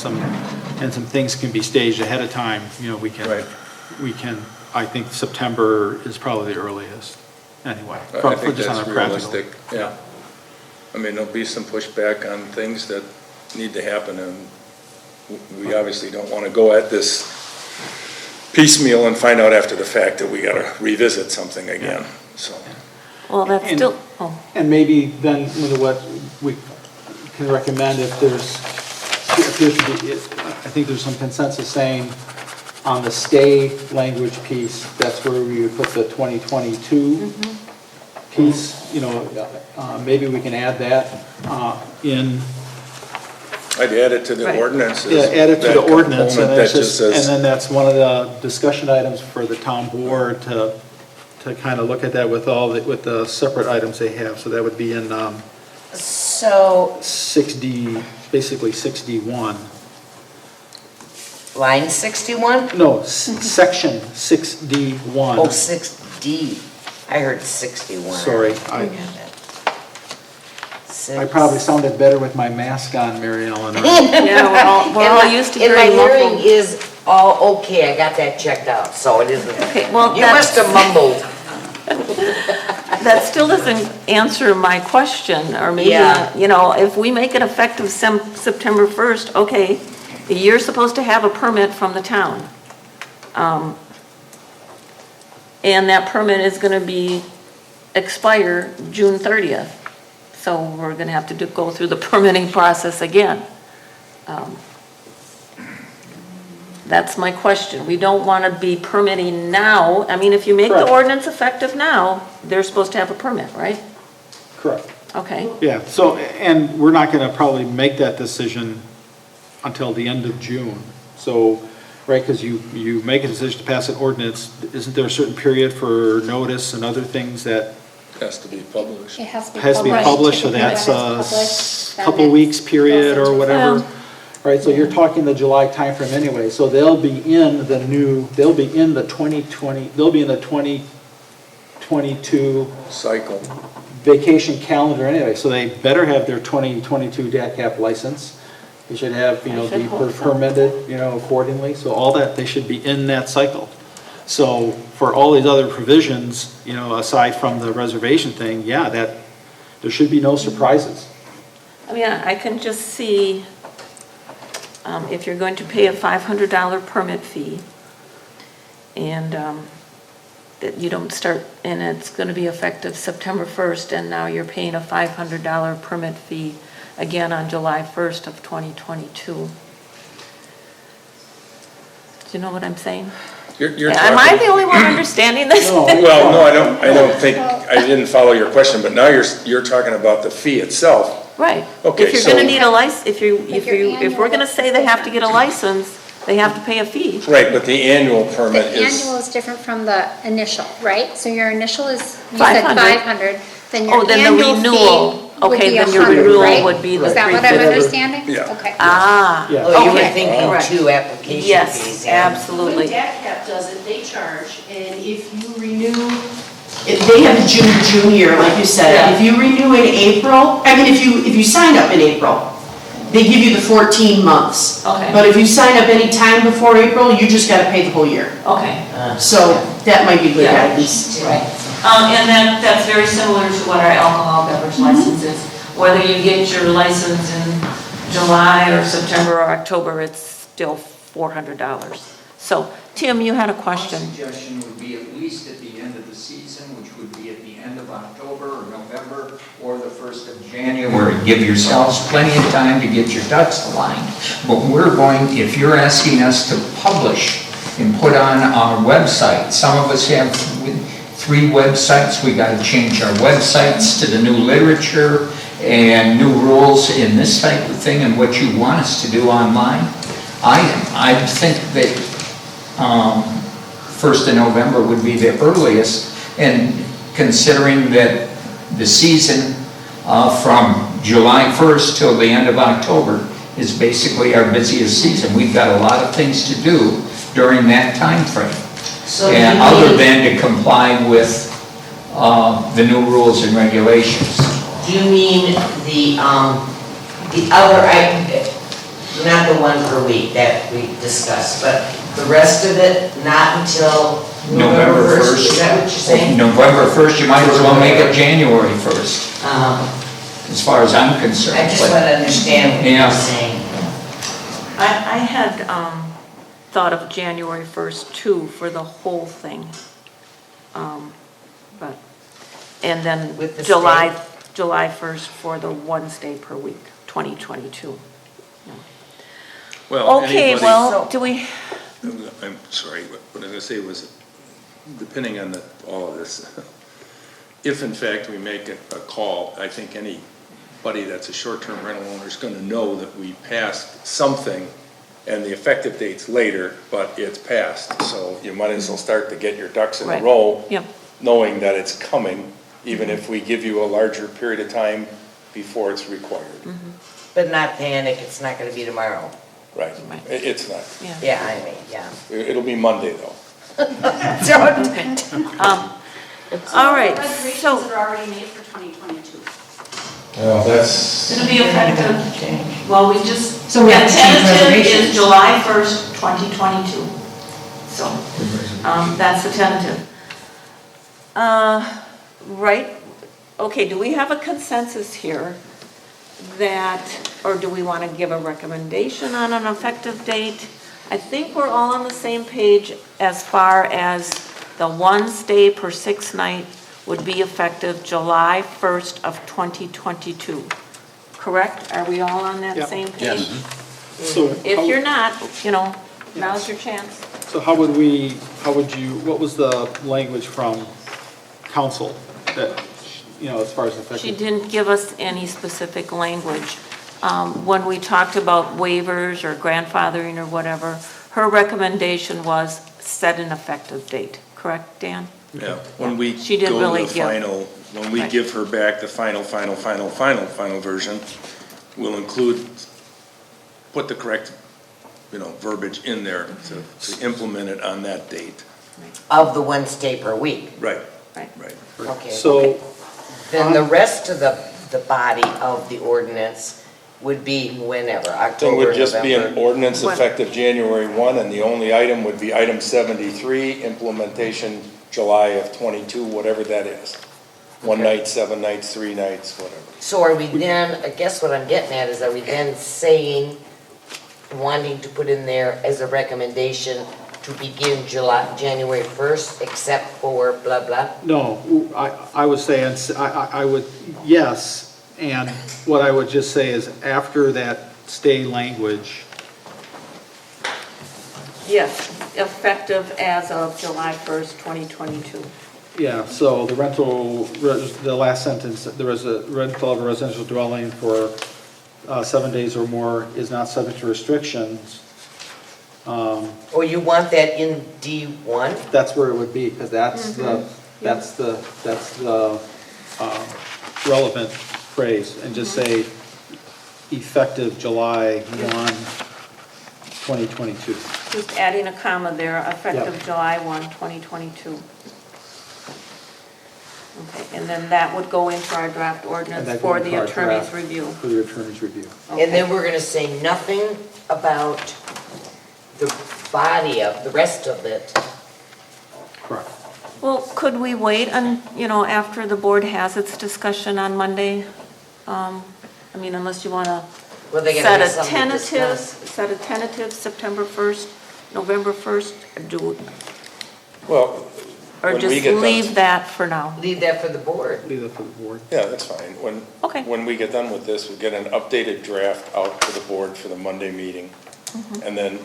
some things can be staged ahead of time, Right. we can, I think September is probably the earliest, anyway. I think just on that's a practical. realistic, yeah. I mean, there'll be some pushback on things that need to happen, and we obviously don't want to go at this piecemeal and find out after the fact that we got to revisit something again, so. Well, that's And- still, And maybe then, what we can recommend, if appears to be, I think there's some consensus saying on the stay language piece, that's where we would put the 2022 piece, maybe we can add that in. I'd add it to the Right. ordinances. Yeah, add it to that the ordinance, and component that's that just, says- and then that's one of the discussion items for the town board to kind of look at that with with the separate items they have, so that would be in, So, 6D, basically 6D1. line 61? No, section 6D1. Oh, 6D. I heard 61. Sorry, I probably sounded better with my mask on, Mary Ellen, right? yeah, we're all used to And my hearing hearing muffled. is all okay, I got that checked out, so it isn't. Okay, well, You must have mumbled. That still doesn't answer my question, or maybe, Yeah. if we make it effective September 1st, okay, you're supposed to have a permit from the town. And that permit is gonna expire June 30th. So we're gonna have to go through the permitting process again. That's my question. We don't wanna be permitting now. I mean, if you make the Correct. ordinance effective now, they're supposed to have a permit, right? Correct. Okay. Yeah, so, and we're not gonna probably make that decision until the end of June. So, right, because you make a decision to pass an ordinance, isn't there a certain period for notice and other things that Has to be published. It has to be has to be published, so Typically, that's when a it's published, then couple it weeks period goes or into whatever. Well- Right, so you're talking the July timeframe anyway, so they'll be in the 2022 Cycle. vacation calendar anyway, so they better have their 2022 DATCAP license. They should have, I should be hope so. permitted, accordingly, so all that, they should be in that cycle. So for all these other provisions, aside from the reservation thing, yeah, there should be no surprises. I mean, I can just see, if you're going to pay a $500 permit fee, And that you don't start, and it's going to be effective September 1st, and now you're paying a $500 permit fee again on July 1st of 2022. Do you know what I'm saying? You're Am I talking- the only one understanding this? Well, no, I don't think, I didn't follow your question, but now you're talking about the fee itself. Right. Okay, If you're so- going to need a license, if your we're going to say they have to get a license, they have to pay a fee. Right, but the annual The permit is, annual is different from the initial, right? So your initial is, you said 500. 500, then Oh, your then the annual renewal. fee would Okay, be then your 100, renewal right? would be the Is that what I'm 350. understanding? Yeah. Okay. Ah, Yeah. Oh, you were okay. thinking Right. two application fees, Yes, yeah. absolutely. When DACAP does it, they charge, and if you renew, if they have the June year, like you said, Yeah. if you renew in April, I mean, if you sign up in April, they give you the 14 months. Okay. But if you sign up any time before April, you just gotta pay the whole year. Okay. So that might be good Yeah. guidance. Right. And that's very similar to what our alcohol beverage license is. Whether you get your license in July or September or October, it's still $400. So, Tim, you had a question. My suggestion would be at least at the end of the season, which would be at the end of October or November or the 1st of January. Give yourselves plenty of time to get your ducks aligned. But if you're asking us to publish and put on our website, some of us have 3 websites. We got to change our websites to the new literature and new rules in this type of thing and what you want us to do online. I think that 1st of November would be the earliest, and considering that the season from July 1st till the end of October is basically our busiest season. We've got a lot of things to do during that time frame. So And you other mean- than to comply with the new rules and regulations. Do you mean the other, not the one per week that we discussed, but the rest of it, not until November 1st? Is that what you're saying? November 1st, you might as well make it January 1st, as far as I'm concerned. I just But- want to understand what Yeah. you're saying. I had thought of January 1st too for the whole thing. And then With the July 1st for the 1 stay per week, 2022. well, Okay, anybody- well, do we, I'm sorry, what I was going to say was, depending on all of this, if in fact we make a call, I think anybody that's a short-term rental owner is going to know that we passed something, and the effective date's later, but it's passed. So you might as well start to get your ducks in a Right. row, Yep. knowing that it's coming, even if we give you a larger period of time before it's required. But not panic, it's not going to be tomorrow. Right. Right. It's not. yeah. Yeah, I mean, yeah. It'll be Monday, though. All right, Reservations so that are already made for 2022. Well, that's. it'll be effective, well, we just, So we have to change tentative is reservations. July 1st, 2022. So, that's the tentative. Right, okay, do we have a consensus here that, or do we want to give a recommendation on an effective date? I think we're all on the same page as far as the 1 stay per 6 night would be effective July 1st of 2022. Correct? Are we all on that Yep. same page? So If how- you're not, now's your chance. So how would you, what was the language from council that, as far as She effective? didn't give us any specific language. When we talked about waivers or grandfathering or whatever, her recommendation was set an effective date. Correct, Dan? Yeah, when we She didn't go to really the give- final, when we Right. give her back the final version, we'll put the correct, verbiage in there to implement it on that date. Of the 1 stay per week. Right, Right. right. Okay. So, Then the rest of the body of the ordinance would be whenever, So it October, would just be an November. ordinance What? effective January 1, and the only item would be item 73, implementation July of 22, whatever that is. 1 night, 7 nights, 3 nights, whatever. So are we then, I guess what I'm getting at is, are we then saying, wanting to put in there as a recommendation to begin January 1st, except for blah, blah? No, I would say, I would, yes, and what I would just say is after that stay language, Yes, effective as of July 1st, 2022. yeah, so the the last sentence, there is a rental of a residential dwelling for 7 days or more is not subject to restrictions. Or you want that in D1? That's where it would be, because that's the relevant phrase, and just say effective July 1, 2022. Just adding a comma there, effective Yep. July 1, 2022. Okay, and then that would go into our draft And ordinance that for goes the into our attorney's draft review. For the attorney's review. And then we're gonna say nothing about the body of, the rest of it. Correct. Well, could we wait after the board has its discussion on Monday? Unless you want to Well, they set gotta a be something to discuss. tentative September 1st, November 1st, Well, or when we just get done- leave that for now? Leave that for the board. Leave it for the board. Yeah, that's fine. Okay. When we get done with this, we'll get an updated draft out to the board for the Monday meeting. And then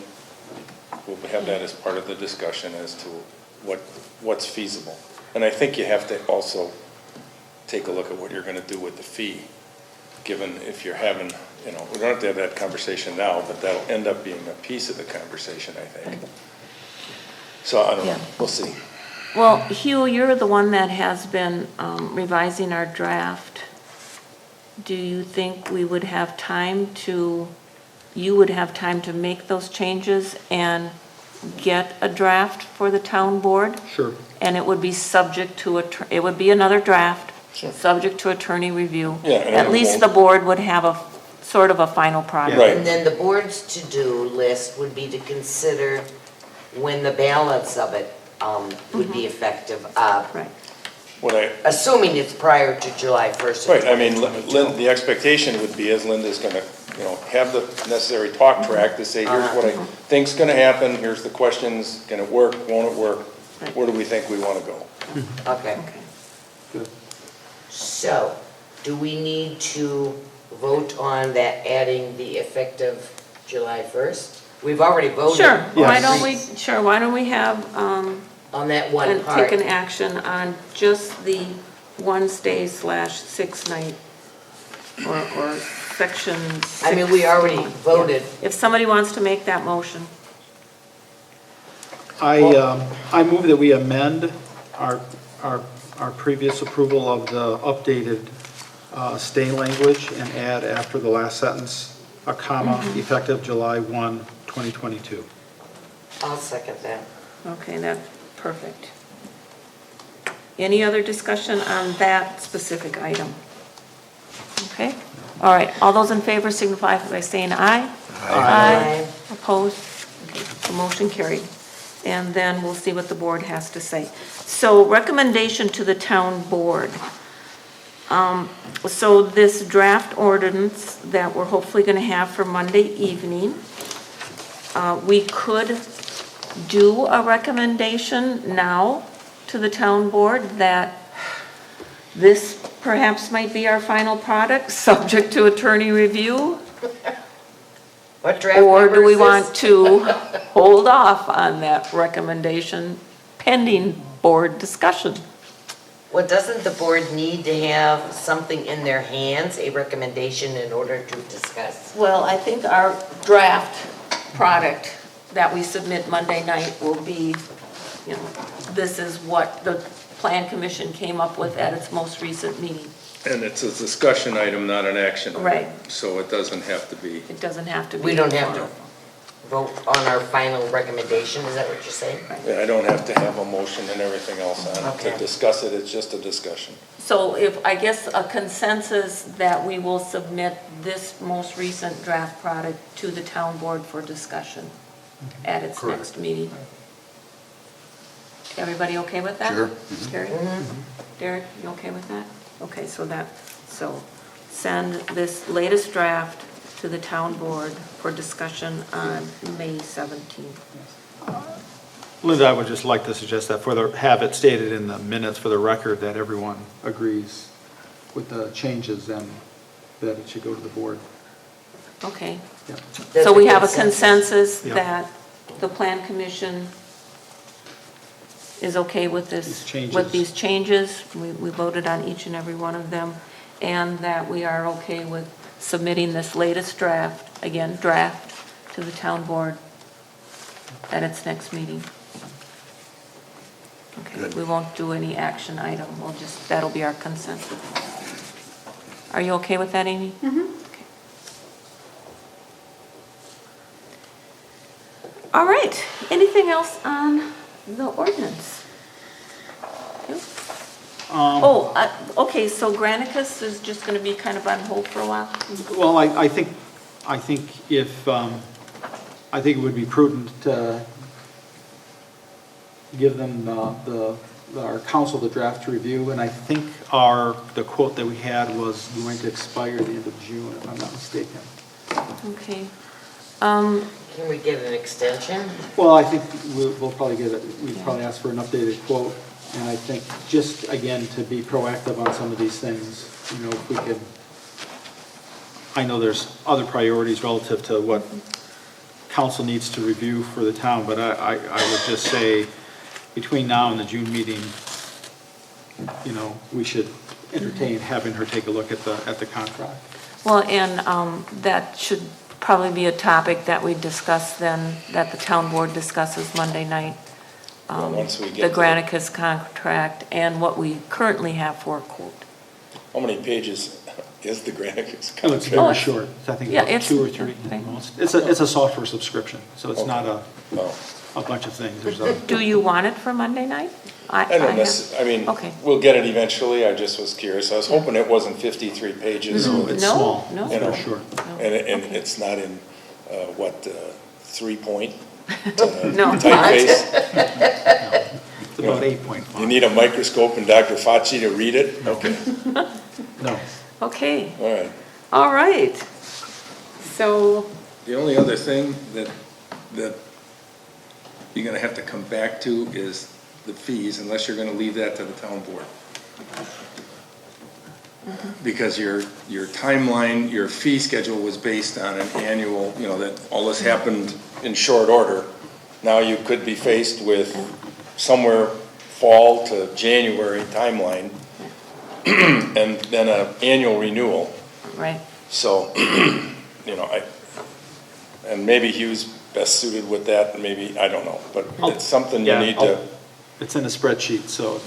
we'll have that as part of the discussion as to what's feasible. And I think you have to also take a look at what you're gonna do with the fee, given if you're having, we don't have to have that conversation now, but that'll end up being a piece of the conversation, I think. So I don't know, Yeah. we'll see. Well, Hugh, you're the one that has been revising our draft. Do you think you would have time to make those changes and get a draft for the town board? Sure. And it would be subject to, it would be another draft, subject to attorney review. Yeah, and At it least won't- the board would have a sort of a final product. Right. And then the board's to-do list would be to consider when the balance of it would be effective, Right. What I, assuming it's prior to July 1st. of right, I mean, 2022. the expectation would be, as Linda's gonna, have the necessary talk track to say, here's what I think's gonna happen, here's the questions, can it work, won't it work? Right. Where do we think we wanna go? Okay. Good. So, do we need to vote on that, adding the effective July 1st? We've already voted. Sure, why Yes. don't we have, On that one and part. take an action on just the 1 stay/6 night, or section 6. I mean, we already voted. If somebody wants to make that motion. I move that we amend our previous approval of the updated stay language and add after the last sentence a comma, effective July 1, 2022. I'll second that. Okay, that's perfect. Any other discussion on that specific item? Okay, all right, all those in favor signify by saying aye. Aye. Opposed? Okay, the motion carried. And then we'll see what the board has to say. So recommendation to the town board. So this draft ordinance that we're hopefully going to have for Monday evening, we could do a recommendation now to the town board that this perhaps might be our final product, subject to attorney review? What draft Or number do we is want this? to hold off on that recommendation pending board discussion? Well, doesn't the board need to have something in their hands, a recommendation, in order to discuss? Well, I think our draft product that we submit Monday night will be, this is what the Plan Commission came up with at its most recent meeting. And it's a discussion item, not an action item. Right. So it doesn't have to be. It doesn't have to be. We don't have to vote on our final recommendation, is that what you're saying? I don't have to have a motion and everything else on it Okay. to discuss it, it's just a discussion. So if, I guess, a consensus that we will submit this most recent draft product to the town board for discussion at its next meeting. Everybody okay with that? Sure. Terry? Derek, you okay with that? Okay, so send this latest draft to the town board for discussion on May 17th. Linda, I would just like to suggest that have it stated in the minutes for the record that everyone agrees with the changes and that it should go to the board. Okay. Yeah. So we have a consensus Yeah. that the plan commission is okay with this? These changes. With these changes. We voted on each and every one of them, and that we are okay with submitting this latest draft, again, draft, to the town board at its next meeting. Okay, we won't do any action item, that'll be our consensus. Are you okay with that, Amy? Mm-hmm. Okay. All right, anything else on the ordinance? Okay, so Granicus is just gonna be kind of on hold for a while? Well, I think if, I think it would be prudent to give them our council the draft to review, and I think the quote that we had was going to expire the end of June, if I'm not mistaken. Okay. Can we get an extension? Well, I think we'll probably we'd probably ask for an updated quote, and I think just, again, to be proactive on some of these things, if we could, I know there's other priorities relative to what council needs to review for the town, but I would just say, between now and the June meeting, we should entertain having her take a look at the contract. Well, and that should probably be a topic that we discuss then, that the town board discusses Monday night. Once we The get Granicus contract and what we currently have for a quote. How many pages is the Granicus Oh, it's contract? very short. I think Yeah, about it's- 2 or 3 okay. at most. It's a software subscription, so it's not Oh. a bunch of things. There's Do you want it for Monday night? I don't necessarily, I mean, Okay. we'll get it eventually, I just was curious. I was hoping it wasn't 53 pages. No, with- it's No, small. no. It's You know, very short. And Okay. it's not in, 3-point No. typeface? It's about 8.5. You need a microscope and Dr. Facci to read it? Okay, No. Okay, all right. all right. So, The only other thing that you're gonna have to come back to is the fees, unless you're gonna leave that to the town board. Because your timeline, your fee schedule was based on an annual, that all this happened in short order. Now you could be faced with somewhere fall to January timeline, and then an annual renewal. right. So, and maybe Hugh's best suited with that, and maybe, I don't know, but it's something you Yeah, need to, It's in a spreadsheet, so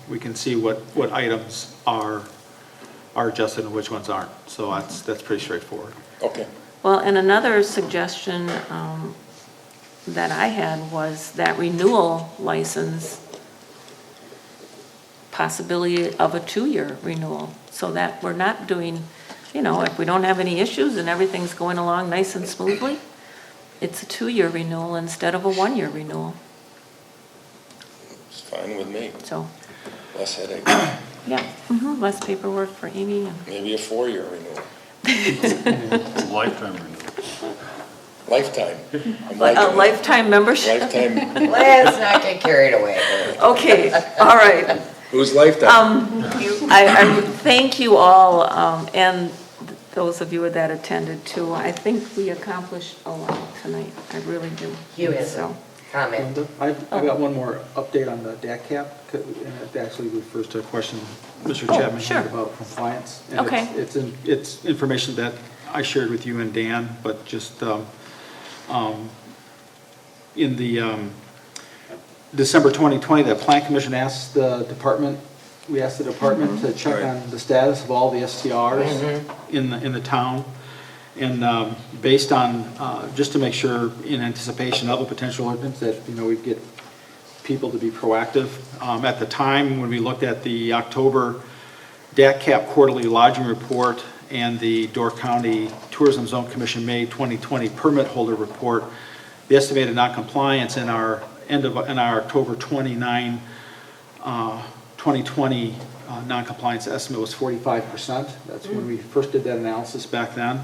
we can see what items are adjusted and which ones aren't. So that's pretty straightforward. okay. Well, and another suggestion that I had was that renewal license, possibility of a 2-year renewal, so that we're not doing, if we don't have any issues and everything's going along nice and smoothly, it's a 2-year renewal instead of a 1-year renewal, It's fine with me, so, less headache, yeah, less paperwork for Amy. maybe a 4-year renewal, Lifetime renewal. lifetime. I'm A liking that. lifetime membership? Lifetime, Let's not get carried away. Okay, all right. who's lifetime? I thank you all, and those of you that attended too. I think we accomplished a lot tonight, I really do. Hugh has So, a comment. Linda, I've got one more update on the DAC cap, and it actually refers to a question Mr. Chapman sure. had about compliance. And Okay. It's information that I shared with you and Dan, but just in the December 2020, the Plan Commission asked the department to check Right. on the status of all the STRs in the town. And based on, just to make sure in anticipation of a potential ordinance that, we'd get people to be proactive. At the time, when we looked at the October DAC cap quarterly lodging report and the Door County Tourism Zone Commission May 2020 permit holder report, the estimated noncompliance in our October 29, 2020 noncompliance estimate was 45%. That's when we first did that analysis back then.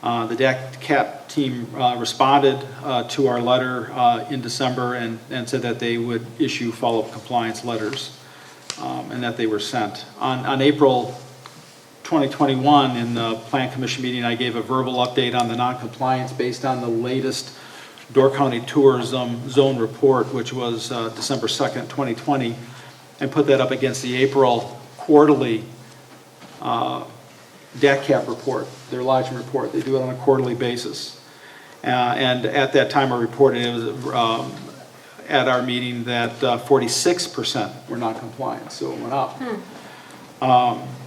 The DAC team responded to our letter in December and said that they would issue follow-up compliance letters, and that they were sent. On April 2021, in the Plan Commission meeting, I gave a verbal update on the non-compliance based on the latest Door County Tourism Zone Report, which was December 2nd, 2020, and put that up against the April quarterly DAC report, their lodging report. They do it on a quarterly basis. And at that time, I reported, it was at our meeting, that 46% were non-compliant, so it went up.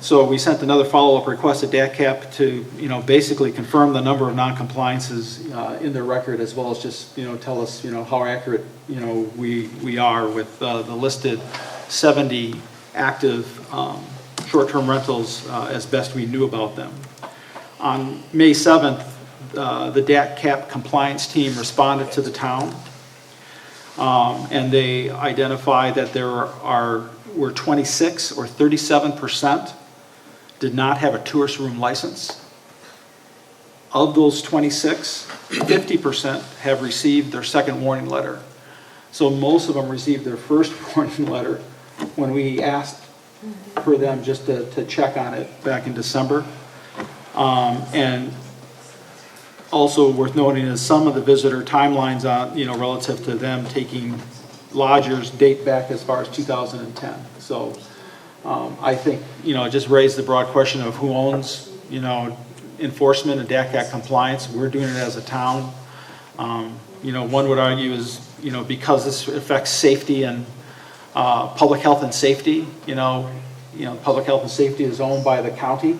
So we sent another follow-up request to DAC to, basically confirm the number of non-compliances in their record, as well as just, tell us, how accurate, we are with the listed 70 active short-term rentals as best we knew about them. On May 7th, the DAC compliance team responded to the town, and they identified that there were 26 or 37% did not have a tourist room license. Of those 26, 50% have received their second warning letter. So most of them received their first warning letter when we asked for them just to check on it back in December. And also worth noting is some of the visitor timelines on, relative to them taking lodgers date back as far as 2010. So I think, it just raised the broad question of who owns, enforcement and DAC Act compliance. We're doing it as a town. One would argue is, because this affects safety and public health and safety, public health and safety is owned by the county.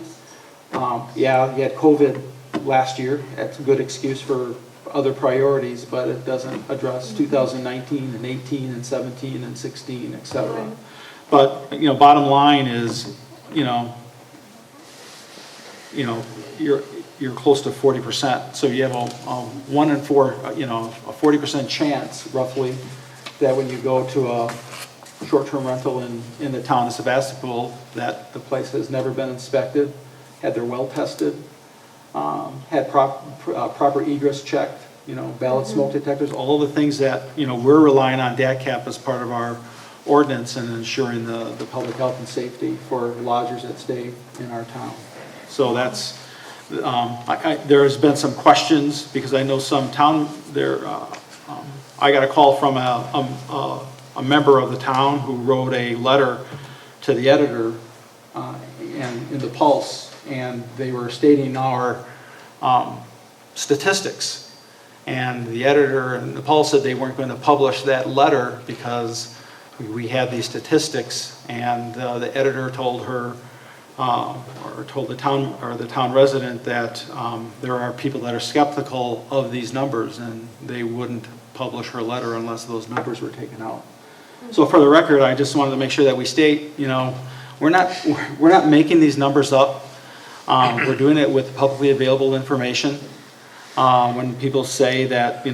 Yeah, you had COVID last year. That's a good excuse for other priorities, but it doesn't address 2019 and 18 and 17 and 16, et cetera. Right. But, bottom line is, you're close to 40%. So you have a 1 in 4, a 40% chance, roughly, that when you go to a short-term rental in the town of Sevastopol, that the place has never been inspected, had their well tested, had proper egress checked, valid smoke detectors, all the things that, we're relying on DAC as part of our ordinance and ensuring the public health and safety for lodgers that stay in our town. So that's, there has been some questions, because I know some town there, I got a call from a member of the town who wrote a letter to the editor and in the Pulse, and they were stating our statistics. And the editor and the Pulse said they weren't going to publish that letter because we had these statistics, and the editor told her, or told the town resident that there are people that are skeptical of these numbers, and they wouldn't publish her letter unless those numbers were taken out. So for the record, I just wanted to make sure that we state, we're not making these numbers up. We're doing it with publicly available information. When people say that,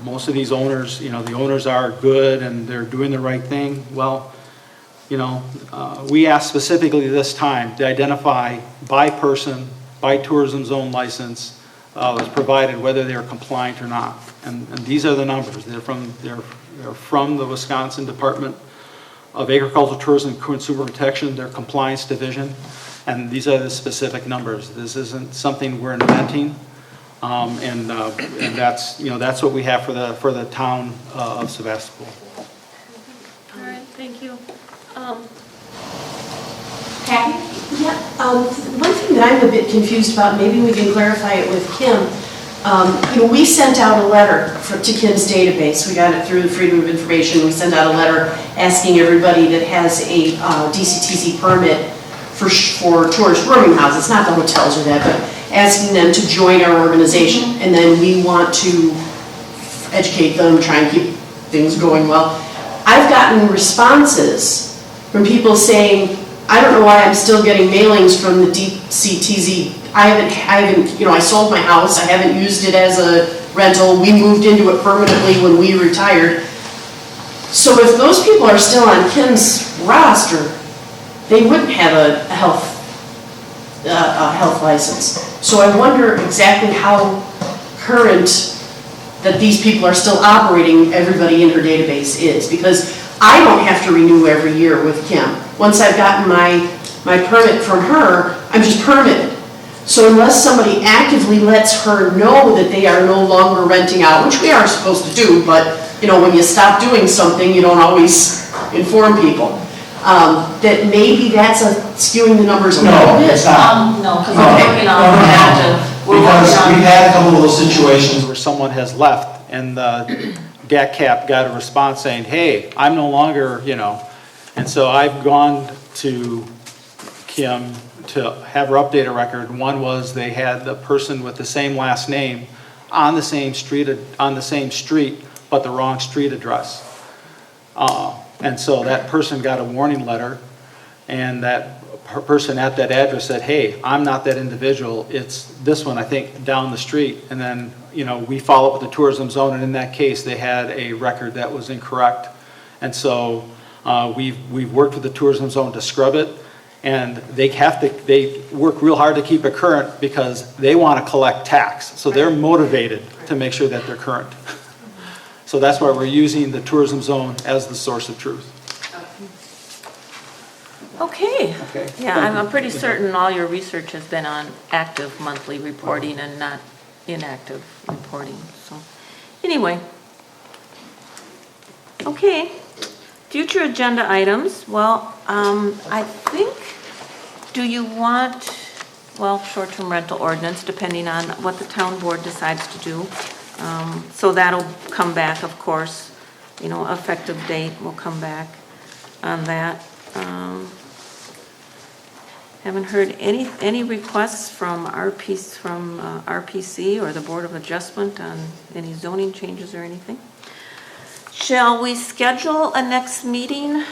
most of these owners, the owners are good and they're doing the right thing, well, we asked specifically this time to identify by person, by tourism zone license, was provided whether they are compliant or not. And these are the numbers. They're from the Wisconsin Department of Agricultural, Tourism, and Consumer Protection, their compliance division. And these are the specific numbers. This isn't something we're inventing. And that's what we have for the town of Sevastopol. All right, thank you. Kathy? Yeah, one thing that I'm a bit confused about, maybe we can clarify it with Kim. We sent out a letter to Kim's database. We got it through the Freedom of Information. We sent out a letter asking everybody that has a DCTC permit for tourist rooming houses, not the hotels or that, but asking them to join our organization. And then we want to educate them, try and keep things going well. I've gotten responses from people saying, I don't know why I'm still getting mailings from the DCTZ. I haven't, I sold my house. I haven't used it as a rental. We moved into it permanently when we retired. So if those people are still on Kim's roster, they wouldn't have a health license. So I wonder exactly how current that these people are still operating, everybody in her database is, because I don't have to renew every year with Kim. Once I've gotten my permit from her, I'm just permitted. So unless somebody actively lets her know that they are no longer renting out, which we are supposed to do, but when you stop doing something, you don't always inform people. That maybe that's skewing the numbers a little bit. It's not. No, because we're working on active. Because we've had a couple of those situations where someone has left and the GAT-CAP got a response saying, hey, I'm no longer, and so I've gone to Kim to have her update a record. One was they had the person with the same last name on the same street, but the wrong street address. And so that person got a warning letter, and that person at that address said, hey, I'm not that individual, it's this one, I think, down the street. And then, we follow up with the tourism zone, and in that case, they had a record that was incorrect. And so we've worked with the tourism zone to scrub it, and they work real hard to keep it current because they want to collect tax. So they're motivated to make sure that they're current. So that's why we're using the tourism zone as the source of truth. Okay. Yeah, I'm pretty certain all your research has been on active monthly reporting and not inactive reporting, so, anyway. Okay, future agenda items, well, I think, do you want, short-term rental ordinance, depending on what the town board decides to do. So that'll come back, of course, effective date will come back on that. Haven't heard any requests from RPC or the Board of Adjustment on any zoning changes or anything. Shall we schedule a next meeting?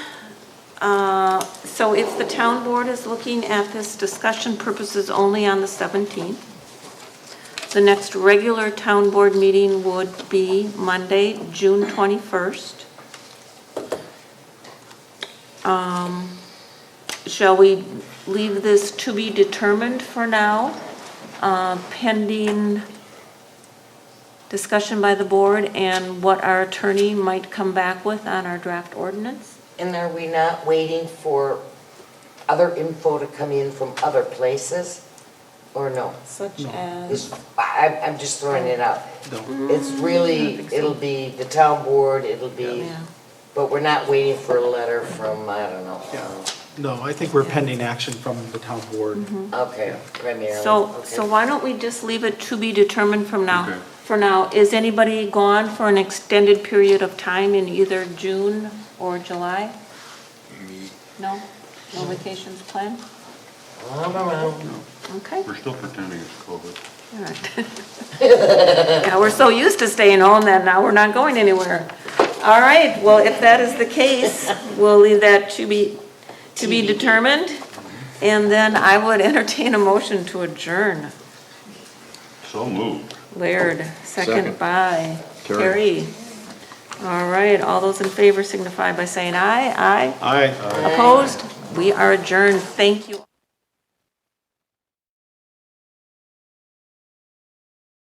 So if the town board is looking at this discussion purposes only on the 17th, the next regular town board meeting would be Monday, June 21st. Shall we leave this to be determined for now, pending discussion by the board and what our attorney might come back with on our draft ordinance? And are we not waiting for other info to come in from other places, or no? Such as? I'm just throwing it out. No. It's really, it'll be the town board, it'll be, Yeah. but we're not waiting for a letter from, I don't know. No, I think we're pending action from the town board. Okay, primarily. So okay. why don't we just leave it to be determined from now? Okay. For now, is anybody gone for an extended period of time in either June or July? No? No vacations planned? I don't know. Okay. We're still pretending it's COVID. All right. Yeah, we're so used to staying home that now we're not going anywhere. All right, well, if that is the case, we'll leave that to be determined. And then I would entertain a motion to adjourn. So moved. Laird, second Second. by Terry. Terry. All right, all those in favor signify by saying aye. Aye. Aye. Opposed? We are adjourned. Thank you.